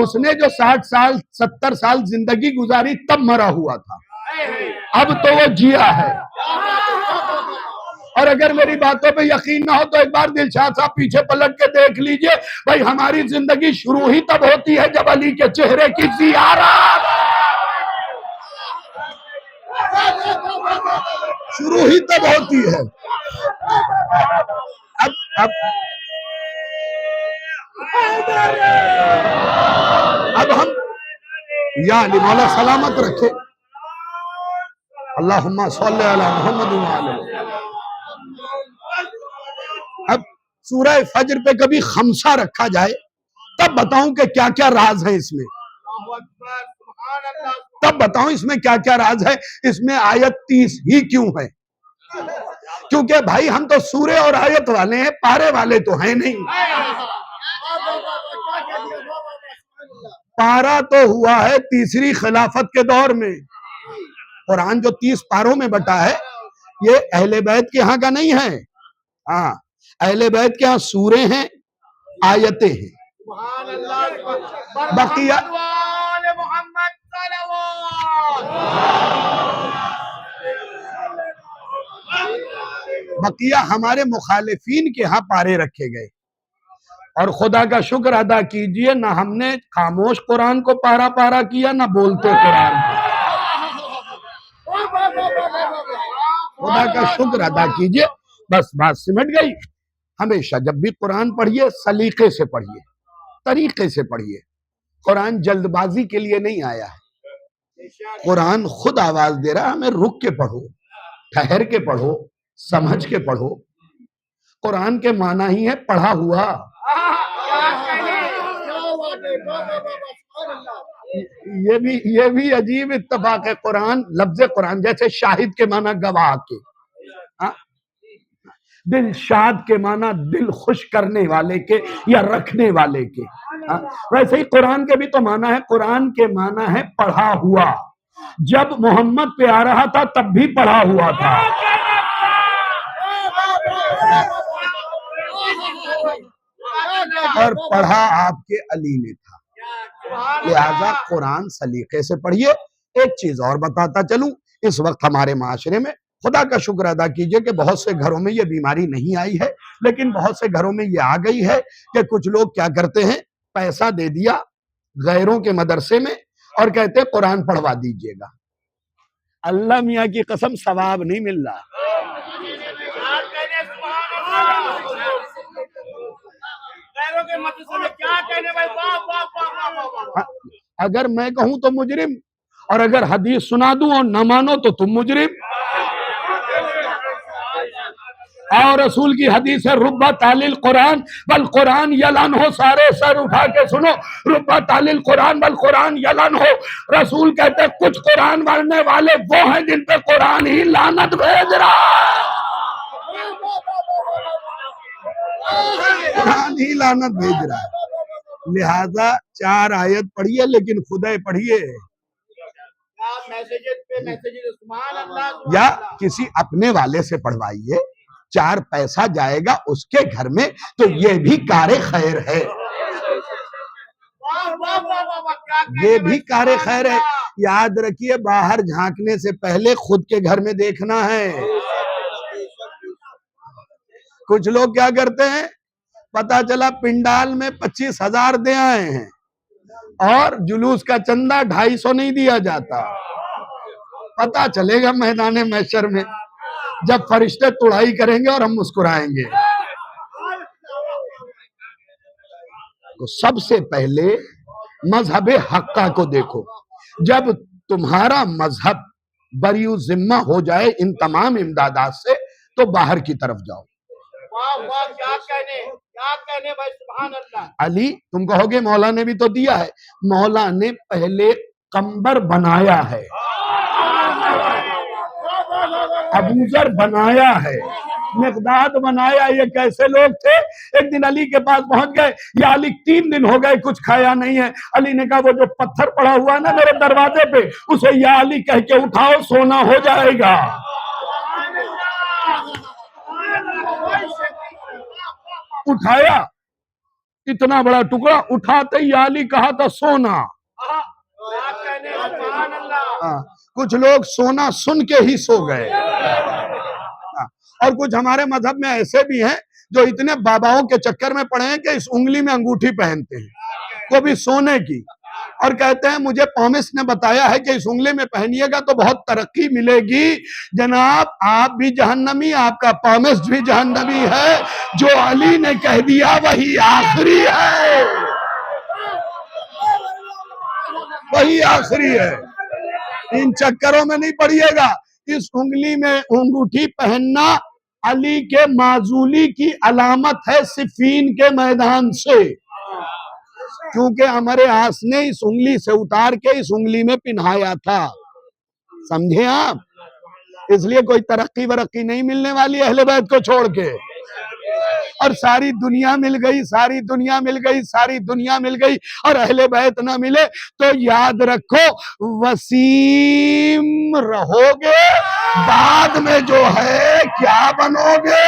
اس نے جو 60 سال 70 سال زندگی گزاری تب مرا ہوا تھا، اب تو وہ جیا ہے۔ اور اگر میری باتوں پہ یقین نہ ہو تو ایک بار دلشاد صاحب پیچھے پلٹ کے دیکھ لیجئے، بھائی ہماری زندگی شروع ہی تب ہوتی ہے جب علی کے چہرے کی زیارت شروع ہی تب ہوتی ہے۔ اب ہم یا علی مولا سلامت رکھے، اللہم صلی علی محمد وعلی۔ اب سورہ فجر پہ کبھی خمسہ رکھا جائے تب بتاؤں کہ کیا کیا راز ہے اس میں، تب بتاؤں اس میں کیا کیا راز ہے، اس میں آیت 30 ہی کیوں ہے؟ کیونکہ بھائی ہم تو سورے اور آیت والے ہیں، پارے والے تو ہیں نہیں۔ پارا تو ہوا ہے تیسری خلافت کے دور میں۔ قرآن جو 30 پاروں میں بٹا ہے یہ اہل بیت کے ہاں کا نہیں ہے، ہاں اہل بیت کے ہاں سورے ہیں، آیتیں ہیں۔ بقیہ ہمارے مخالفین کے ہاں پارے رکھے گئے، اور خدا کا شکر ادا کیجئے نہ ہم نے خاموش قرآن کو پارا پارا کیا نہ بولتے قرآن کو۔ خدا کا شکر ادا کیجئے، بس بات سمٹ گئی۔ ہمیشہ جب بھی قرآن پڑھیے سلیقے سے پڑھیے، طریقے سے پڑھیے۔ قرآن جلد بازی کے لیے نہیں آیا ہے، قرآن خود آواز دے رہا ہے ہمیں رک کے پڑھو، ٹھہر کے پڑھو، سمجھ کے پڑھو۔ قرآن کے معنی ہی ہے پڑھا ہوا۔ یہ بھی عجیب اتفاق ہے، قرآن لفظ قرآن جیسے شاہد کے معنی گواہ کے، دلشاد کے معنی دل خوش کرنے والے کے یا رکھنے والے کے. ویسے ہی قرآن کے بھی تو معنی ہے. قرآن کے معنی ہے پڑھا ہوا. جب محمد پہ آ رہا تھا تب بھی پڑھا ہوا تھا. اور پڑھا آپ کے علی نے تھا. لہذا قرآن سلیقے سے پڑھیے. ایک چیز اور بتاتا چلوں، اس وقت ہمارے معاشرے میں خدا کا شکر ادا کیجئے کہ بہت سے گھروں میں یہ بیماری نہیں آئی ہے، لیکن بہت سے گھروں میں یہ آ گئی ہے کہ کچھ لوگ کیا کرتے ہیں، پیسہ دے دیا غیروں کے مدرسے میں اور کہتے ہیں قرآن پڑھوا دیجئے گا. اللہ میاں کی قسم ثواب نہیں مل رہا. اگر میں کہوں تو مجرم، اور اگر حدیث سنا دوں اور نہ مانو تو تم مجرم. اور رسول کی حدیث ہے ربا تعلیل قرآن والقرآن یلن ہو. سارے سر اٹھا کے سنو، ربا تعلیل قرآن والقرآن یلن ہو. رسول کہتے ہیں کچھ قرآن پڑھنے والے وہ ہیں جن پہ قرآن ہی لعنت بھیج رہا ہے. قرآن ہی لعنت بھیج رہا ہے. لہذا 4 آیت پڑھیے لیکن خدا پڑھیے، یا کسی اپنے والے سے پڑھوائیے. 4 پیسہ جائے گا اس کے گھر میں تو یہ بھی کار خیر ہے. یہ بھی کار خیر ہے. یاد رکھیے باہر جھانکنے سے پہلے خود کے گھر میں دیکھنا ہے. کچھ لوگ کیا کرتے ہیں، پتا چلا پنڈال میں 25,000 دے آئے ہیں اور جلوس کا چندہ 250 نہیں دیا جاتا. پتا چلے گا میدان محشر میں جب فرشتے تڑائی کریں گے اور ہم مسکرائیں گے. تو سب سے پہلے مذہب حقہ کو دیکھو. جب تمہارا مذہب بریء ذمہ ہو جائے ان تمام امدادات سے تو باہر کی طرف جاؤ. علی تم کہو گے مولا نے بھی تو دیا ہے. مولا نے پہلے قمبر بنایا ہے، ابوذر بنایا ہے، مقداد بنایا. یہ کیسے لوگ تھے؟ ایک دن علی کے پاس پہنچ گئے، یا علی 3 دن ہو گئے کچھ کھایا نہیں ہے. علی نے کہا وہ جو پتھر پڑا ہوا ہے نا میرے دروازے پہ اسے یا علی کہہ کے اٹھاؤ، سونا ہو جائے گا. اٹھایا اتنا بڑا ٹکڑا، اٹھاتے ہی یا علی کہا تھا سونا. کچھ لوگ سونا سن کے ہی سو گئے. اور کچھ ہمارے مذہب میں ایسے بھی ہیں جو اتنے باباؤں کے چکر میں پڑے ہیں کہ اس انگلی میں انگوٹھی پہنتے ہیں، وہ بھی سونے کی، اور کہتے ہیں مجھے پومس نے بتایا ہے کہ اس انگلی میں پہنیے گا تو بہت ترقی ملے گی. جناب آپ بھی جہنمی، آپ کا پومس بھی جہنمی ہے. جو علی نے کہہ دیا وہی آخری ہے، وہی آخری ہے. ان چکروں میں نہیں پڑیے گا. اس انگلی میں انگوٹھی پہننا علی کے معزولی کی علامت ہے صفین کے میدان سے، کیونکہ ہمارے آس نے اس انگلی سے اتار کے اس انگلی میں پہنایا تھا. سمجھے آپ؟ اس لیے کوئی ترقی ورقی نہیں ملنے والی اہل بیت کو چھوڑ کے. اور ساری دنیا مل گئی، ساری دنیا مل گئی، ساری دنیا مل گئی اور اہل بیت نہ ملے تو یاد رکھو وسیم رہو گے، بعد میں جو ہے کیا بنو گے.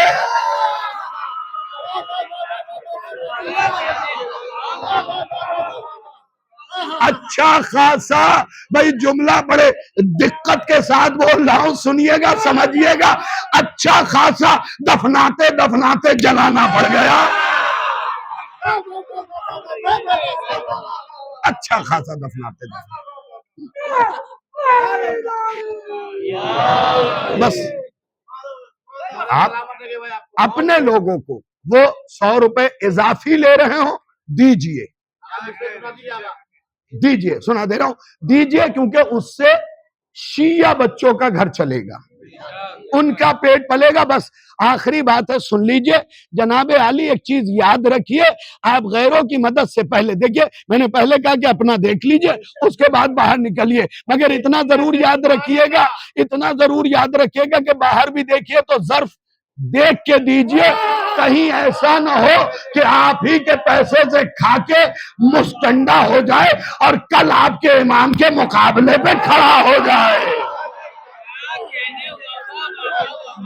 اچھا خاصا بھائی جملہ بڑے دقت کے ساتھ بول رہا ہوں، سنیے گا سمجھیے گا. اچھا خاصا دفناتے دفناتے جلانا پڑ گیا. اچھا خاصا دفناتے بس آپ اپنے لوگوں کو وہ 100 روپے اضافی لے رہے ہوں دیجئے، دیجئے، سنا دے رہا ہوں دیجئے، کیونکہ اس سے شیعہ بچوں کا گھر چلے گا، ان کا پیٹ پلے گا. بس آخری بات ہے سن لیجئے. جناب علی ایک چیز یاد رکھیے، آپ غیروں کی مدد سے پہلے دیکھیے، میں نے پہلے کہا کہ اپنا دیکھ لیجئے اس کے بعد باہر نکلیے، مگر اتنا ضرور یاد رکھیے گا، اتنا ضرور یاد رکھیے گا کہ باہر بھی دیکھیے تو ظرف دیکھ کے دیجئے، کہیں ایسا نہ ہو کہ آپ ہی کے پیسے سے کھا کے مستنڈا ہو جائے اور کل آپ کے امام کے مقابلے پہ کھڑا ہو جائے۔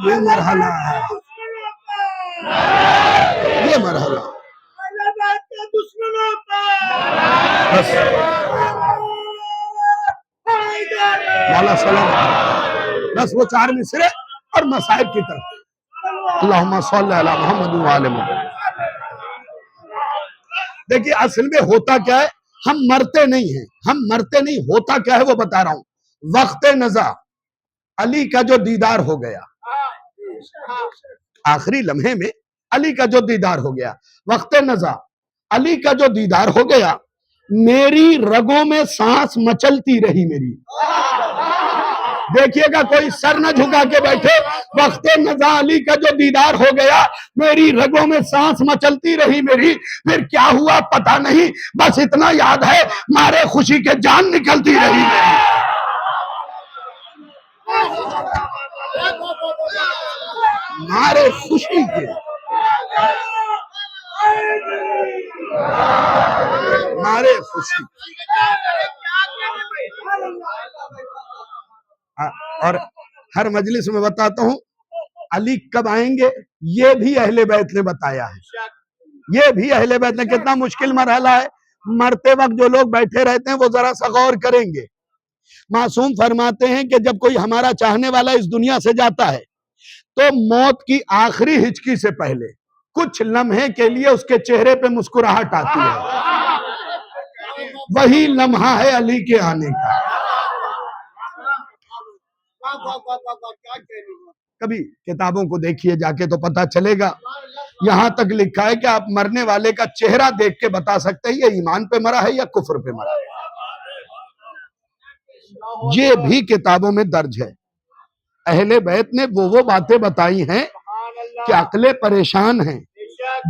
یہ مرحلہ ہے، یہ مرحلہ بس مولا سلام، بس وہ چار مصرے اور مصائب کی طرف۔ اللہم صلی علی محمد وعلی محمد۔ دیکھیے اصل میں ہوتا کیا ہے، ہم مرتے نہیں ہیں، ہم مرتے نہیں، ہوتا کیا ہے وہ بتا رہا ہوں۔ وقت نزا علی کا جو دیدار ہو گیا، آخری لمحے میں علی کا جو دیدار ہو گیا، وقت نزا علی کا جو دیدار ہو گیا، میری رگوں میں سانس مچلتی رہی میری۔ دیکھیے گا کوئی سر نہ جھکا کے بیٹھے، وقت نزا علی کا جو دیدار ہو گیا، میری رگوں میں سانس مچلتی رہی میری، پھر کیا ہوا پتہ نہیں، بس اتنا یاد ہے مارے خوشی کے جان نکلتی رہی میری۔ مارے خوشی کے، مارے خوشی، اور ہر مجلس میں بتاتا ہوں علی کب آئیں گے، یہ بھی اہل بیت نے بتایا ہے، یہ بھی اہل بیت نے۔ کتنا مشکل مرحلہ ہے، مرتے وقت جو لوگ بیٹھے رہتے ہیں وہ ذرا سا غور کریں گے۔ معصوم فرماتے ہیں کہ جب کوئی ہمارا چاہنے والا اس دنیا سے جاتا ہے تو موت کی آخری ہچکی سے پہلے کچھ لمحے کے لیے اس کے چہرے پہ مسکراہٹ آتی ہے، وہی لمحہ ہے علی کے آنے کا۔ کبھی کتابوں کو دیکھیے جا کے تو پتہ چلے گا، یہاں تک لکھا ہے کہ آپ مرنے والے کا چہرہ دیکھ کے بتا سکتے ہیں یہ ایمان پہ مرا ہے یا کفر پہ مرا ہے۔ یہ بھی کتابوں میں درج ہے۔ اہل بیت نے وہ باتیں بتائی ہیں کہ عقلیں پریشان ہیں،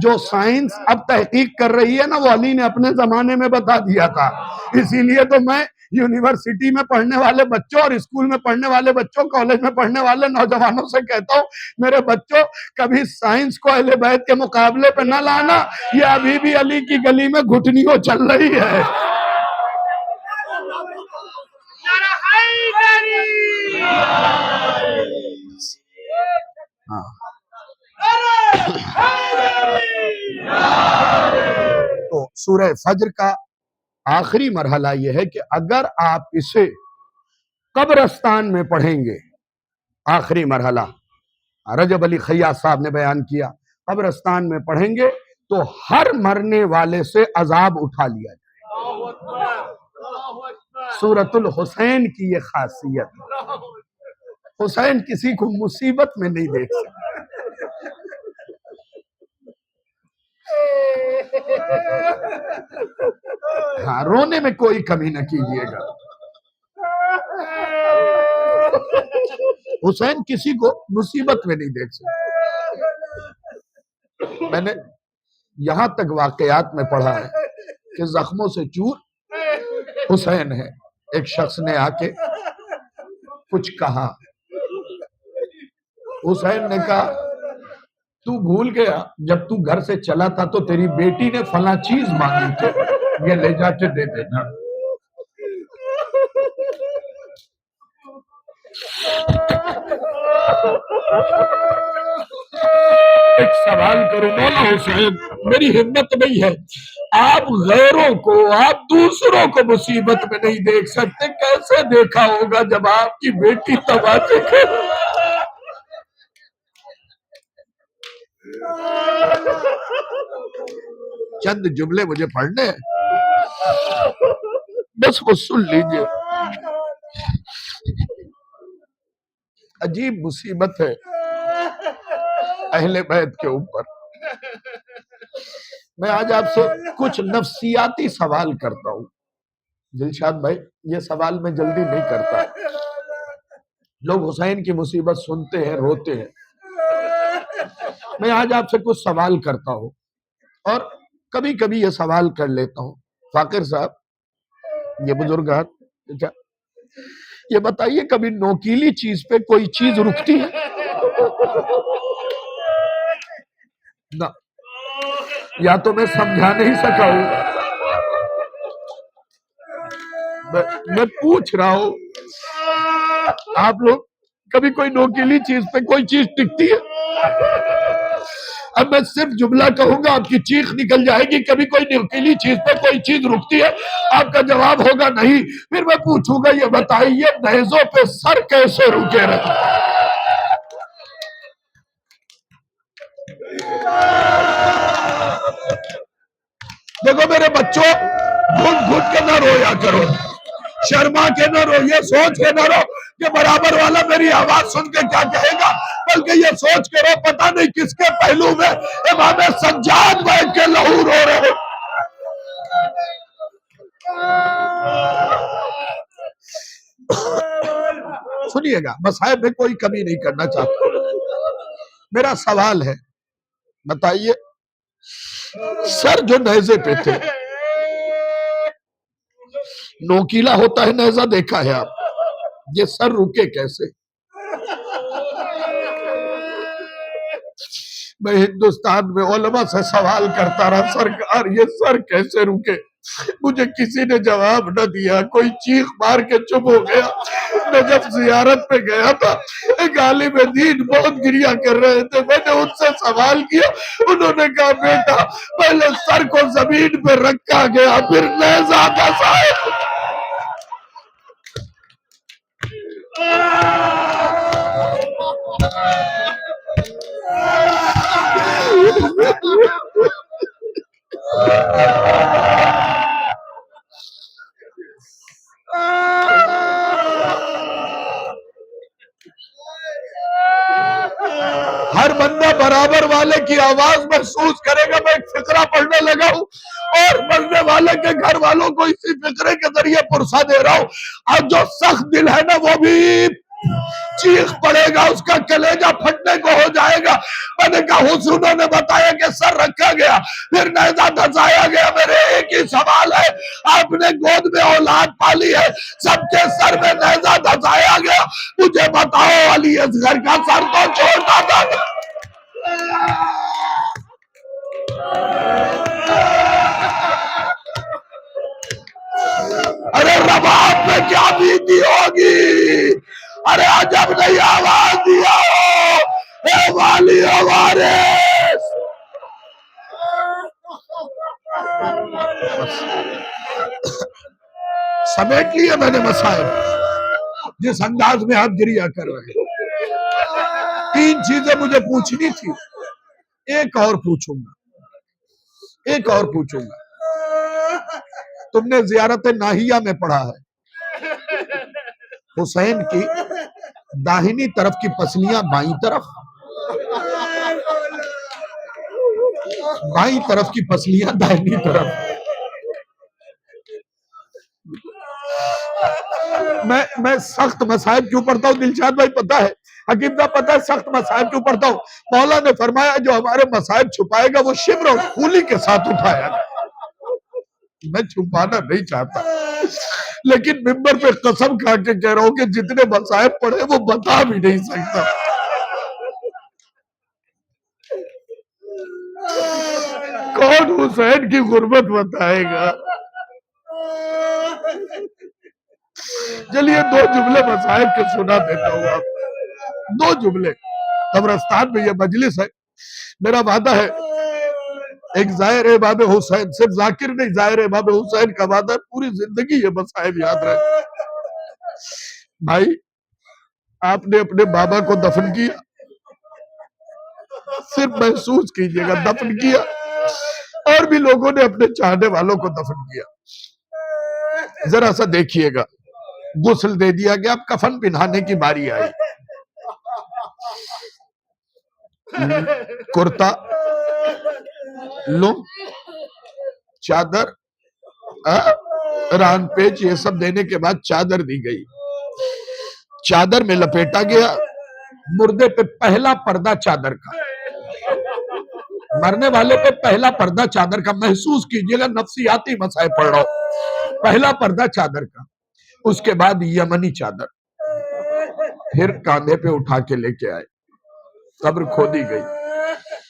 جو سائنس اب تحقیق کر رہی ہے نا وہ علی نے اپنے زمانے میں بتا دیا تھا۔ اسی لیے تو میں یونیورسٹی میں پڑھنے والے بچوں اور اسکول میں پڑھنے والے بچوں، کالج میں پڑھنے والے نوجوانوں سے کہتا ہوں، میرے بچوں کبھی سائنس کو اہل بیت کے مقابلے پہ نہ لانا، یہ ابھی بھی علی کی گلی میں گھٹنیوں چل رہی ہے۔ تو سورہ فجر کا آخری مرحلہ یہ ہے کہ اگر آپ اسے قبرستان میں پڑھیں گے، آخری مرحلہ رجب علی خیاط صاحب نے بیان کیا، قبرستان میں پڑھیں گے تو ہر مرنے والے سے عذاب اٹھا لیا جائے۔ سورۃ الحسین کی یہ خاصیت ہے، حسین کسی کو مصیبت میں نہیں دیکھ سکتا۔ ہاں، رونے میں کوئی کمی نہ کیجیے گا، حسین کسی کو مصیبت میں نہیں دیکھ سکتا۔ میں نے یہاں تک واقعات میں پڑھا ہے کہ زخموں سے چور حسین ہے، ایک شخص نے آ کے کچھ کہا، حسین نے کہا تو بھول گیا جب تو گھر سے چلا تھا تو تیری بیٹی نے فلاں چیز مانگی تھی، یہ لے جا کے دے دینا۔ ایک سوال کرو مولا حسین، میری ہمت نہیں ہے، آپ غیروں کو، آپ دوسروں کو مصیبت میں نہیں دیکھ سکتے، کیسے دیکھا ہوگا جب آپ کی بیٹی تماشے کھیل۔ چند جملے مجھے پڑھنے ہیں، بس وہ سن لیجئے۔ عجیب مصیبت ہے اہل بیت کے اوپر۔ میں آج آپ سے کچھ نفسیاتی سوال کرتا ہوں، دلشاد بھائی یہ سوال میں جلدی نہیں کرتا، لوگ حسین کی مصیبت سنتے ہیں روتے ہیں، میں آج آپ سے کچھ سوال کرتا ہوں اور کبھی کبھی یہ سوال کر لیتا ہوں۔ فاقر صاحب، یہ بزرگات، کیا یہ بتائیے کبھی نوکیلی چیز پہ کوئی چیز رکتی ہے؟ نہ یا تو میں سمجھا نہیں سکا ہوں، میں پوچھ رہا ہوں آپ لوگ کبھی کوئی نوکیلی چیز پہ کوئی چیز ٹکتی ہے؟ اب میں صرف جملہ کہوں گا آپ کی چیخ نکل جائے گی، کبھی کوئی نوکیلی چیز پہ کوئی چیز رکتی ہے؟ آپ کا جواب ہوگا نہیں۔ پھر میں پوچھوں گا یہ بتائیے نیزوں پہ سر کیسے رکے رہے؟ دیکھو میرے بچوں، گھٹ گھٹ کے نہ رویا کرو، شرما کے نہ رو، یہ سوچ کے نہ رو کہ برابر والا میری آواز سن کے کیا کہے گا، بلکہ یہ سوچ کے رو پتہ نہیں کس کے پہلو میں امام سجاد بیٹھ کے لہو رو رہے۔ سنیے گا، مصائب میں کوئی کمی نہیں کرنا چاہتا، میرا سوال ہے بتائیے سر جو نیزے پہ تھے، نوکیلا ہوتا ہے نیزہ، دیکھا ہے آپ، یہ سر رکے کیسے؟ میں ہندوستان میں علماء سے سوال کرتا رہا، سرکار یہ سر کیسے رکے؟ مجھے کسی نے جواب نہ دیا، کوئی چیخ مار کے چپ ہو گیا۔ میں جب زیارت پہ گیا تھا، ایک عالم دین بہت گریہ کر رہے تھے، میں نے ان سے سوال کیا، انہوں نے کہا بیٹا پہلے سر کو زمین پہ رکھا گیا پھر نیزہ دھسا ہے۔ ہر بندہ برابر والے کی آواز محسوس کرے گا۔ میں ایک فقرہ پڑھنے لگا ہوں اور مرنے والے کے گھر والوں کو اسی فقرے کے ذریعے پرسہ دے رہا ہوں، اور جو سخت دل ہے نا وہ بھی چیخ پڑے گا، اس کا کلیجہ پھٹنے کو ہو جائے گا۔ میں نے کہا حسنوں نے بتایا کہ سر رکھا گیا پھر نیزہ دھسایا گیا، میرے ایک ہی سوال ہے، آپ نے گود میں اولاد پالی ہے، سب کے سر میں نیزہ دھسایا گیا، مجھے بتاؤ علی اصغر کا سر تو چھوٹا تھا۔ ارے رباب میں کیا بیتی ہوگی، ارے عجب نہیں آواز دیا ہو اے والی وارث۔ سمیٹ لیے میں نے مسائل، جس انداز میں آپ گریہ کر رہے ہیں۔ 3 چیزیں مجھے پوچھنی تھی، ایک اور پوچھوں گا۔ تم نے زیارت ناہیہ میں پڑھا ہے حسین کی داہنی طرف کی پسلیاں بائیں طرف کی پسلیاں داہنی طرف۔ میں سخت مصائب کیوں پڑھتا ہوں دلشاد بھائی پتہ ہے، حکیم صاحب پتہ ہے سخت مصائب کیوں پڑھتا ہوں؟ مولا نے فرمایا جو ہمارے مصائب چھپائے گا وہ شبر اور پھولی کے ساتھ اٹھایا گا۔ میں چھپانا نہیں چاہتا، لیکن ممبر پہ قسم کھا کے کہہ رہا ہوں کہ جتنے مصائب پڑھے وہ بتا بھی نہیں سکتا۔ کون حسین کی غربت بتائے گا؟ چلیے 2 جملے مصائب کے سنا دیتا ہوں آپ، 2 جملے۔ قبرستان میں یہ مجلس ہے، میرا وعدہ ہے ایک زائر امام حسین، صرف ذاکر نہیں، زائر امام حسین کا وعدہ ہے پوری زندگی یہ مصائب یاد رہے۔ بھائی آپ نے اپنے بابا کو دفن کیا، صرف محسوس کیجئے گا دفن کیا، اور بھی لوگوں نے اپنے چاہنے والوں کو دفن کیا، ذرا سا دیکھیے گا، غسل دے دیا گیا، اب کفن پہنانے کی باری آئی، کرتا لنگ چادر ران پیچ یہ سب دینے کے بعد چادر دی گئی، چادر میں لپیٹا گیا، مردے پہ پہلا پردہ چادر کا، مرنے والے پہ پہلا پردہ چادر کا، محسوس کیجئے گا نفسیاتی مسائل پڑھ رہا ہوں، پہلا پردہ چادر کا، اس کے بعد یمنی چادر، پھر کاندھے پہ اٹھا کے لے کے آئے، قبر کھودی گئی،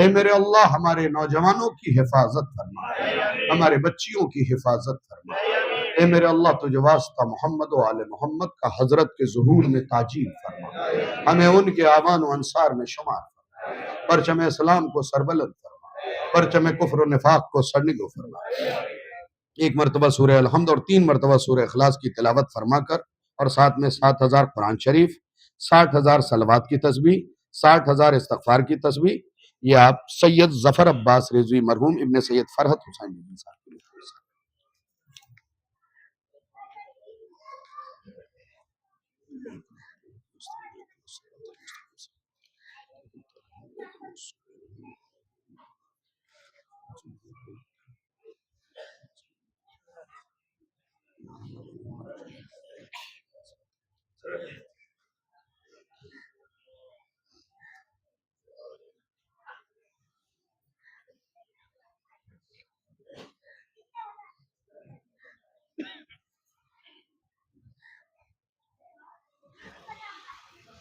اے میرے اللہ ہمارے نوجوانوں کی حفاظت فرما، ہمارے بچیوں کی حفاظت فرما۔ اے میرے اللہ تجھے واسطہ محمد و آل محمد کا حضرت کے ظہور میں تاجیل فرما، ہمیں ان کے آوان و انصار میں شمار فرما، پرچم اسلام کو سربلند فرما، پرچم کفر و نفاق کو سرنگو فرما۔ ایک مرتبہ سورہ الحمد اور 3 مرتبہ سورہ اخلاص کی تلاوت فرما کر اور ساتھ میں 7000 قرآن شریف، 60,000 صلوات کی تسبیح، 60,000 استغفار کی تسبیح، یہ آپ سید ظفر عباس رضوی مرحوم ابن سید فرحت حسین بن صاحب کے لیے۔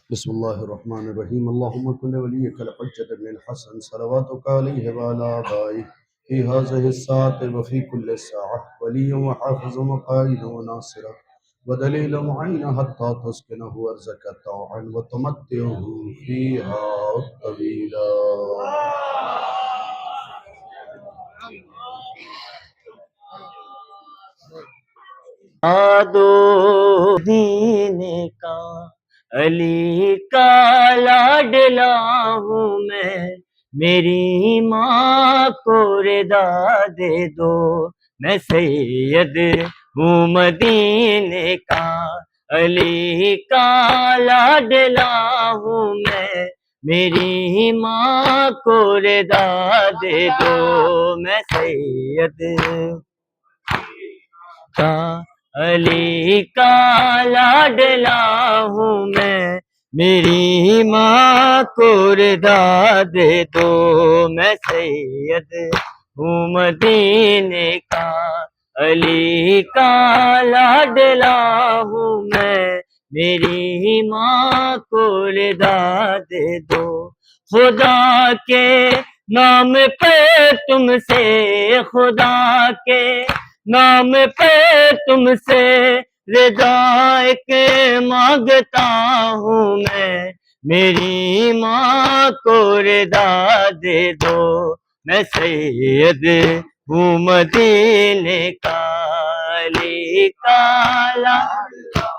بسم اللہ الرحمن الرحیم اللہم کل ولیک الحجۃ ابن الحسن صلواتک علیہ وعلی آبائہ فی هذه الساعة وفی کل ساعة ولیا وحافظا وقائدا وناصرا ودلیلا معینا حتی تسکنہ ارضک طوعا وتمتعہ فیہا طویلا۔ دو دینے کا علی کا لاڈلا ہوں میں، میری ماں کو رضا دے دو، میں سید ہوں مدینے کا، علی کا لاڈلا ہوں میں، میری ماں کو رضا دے دو، میں سید کا علی کا لاڈلا ہوں میں، میری ماں کو رضا دے دو، میں سید ہوں مدینے کا، علی کا لاڈلا ہوں میں، میری ماں کو رضا دے دو۔ خدا کے نام پہ تم سے، خدا کے نام پہ تم سے رضا ایک مانگتا ہوں میں، میری ماں کو رضا دے دو، میں سید ہوں مدینے کا، علی کا لاڈلا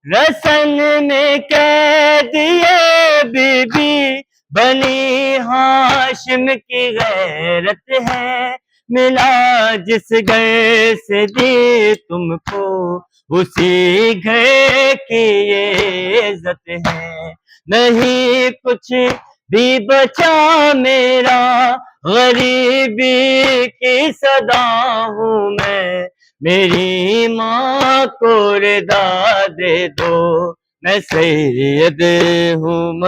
رسن میں قید یہ بی بی بنی ہاشم کی غیرت ہے، ملا جس گھر سے دی تم کو اسی گھر کی یہ عزت ہے، نہیں کچھ بھی بچا میرا غریبی کی صدا ہوں میں، میری ماں کو رضا دے دو، میں سید ہوں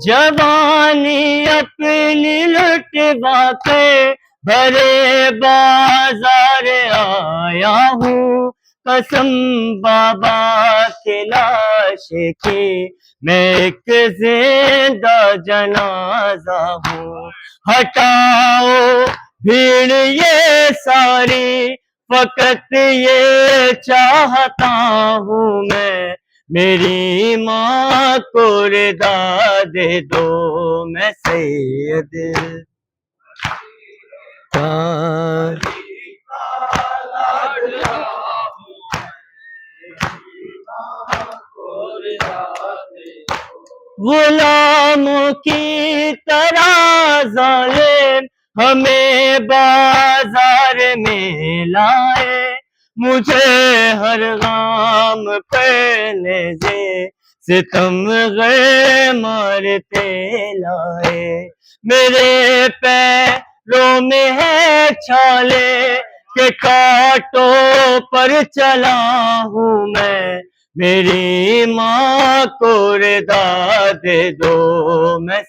جوانی اپنی لٹوا کے بھرے بازار آیا ہوں، قسم بابا کے لاش کی میں ایک زندہ جنازہ ہوں، ہٹاؤ بھیڑ یہ ساری فقط یہ چاہتا ہوں میں، میری ماں کو رضا دے دو، میں سید غلاموں کی طرح ظالم ہمیں بازار میں لائے، مجھے ہر غام پہنے سے ستم غیر مارتے لائے، میرے پیروں میں ہے چھالے کہ کانٹوں پر چلا ہوں میں، میری ماں کو رضا دے دو، میں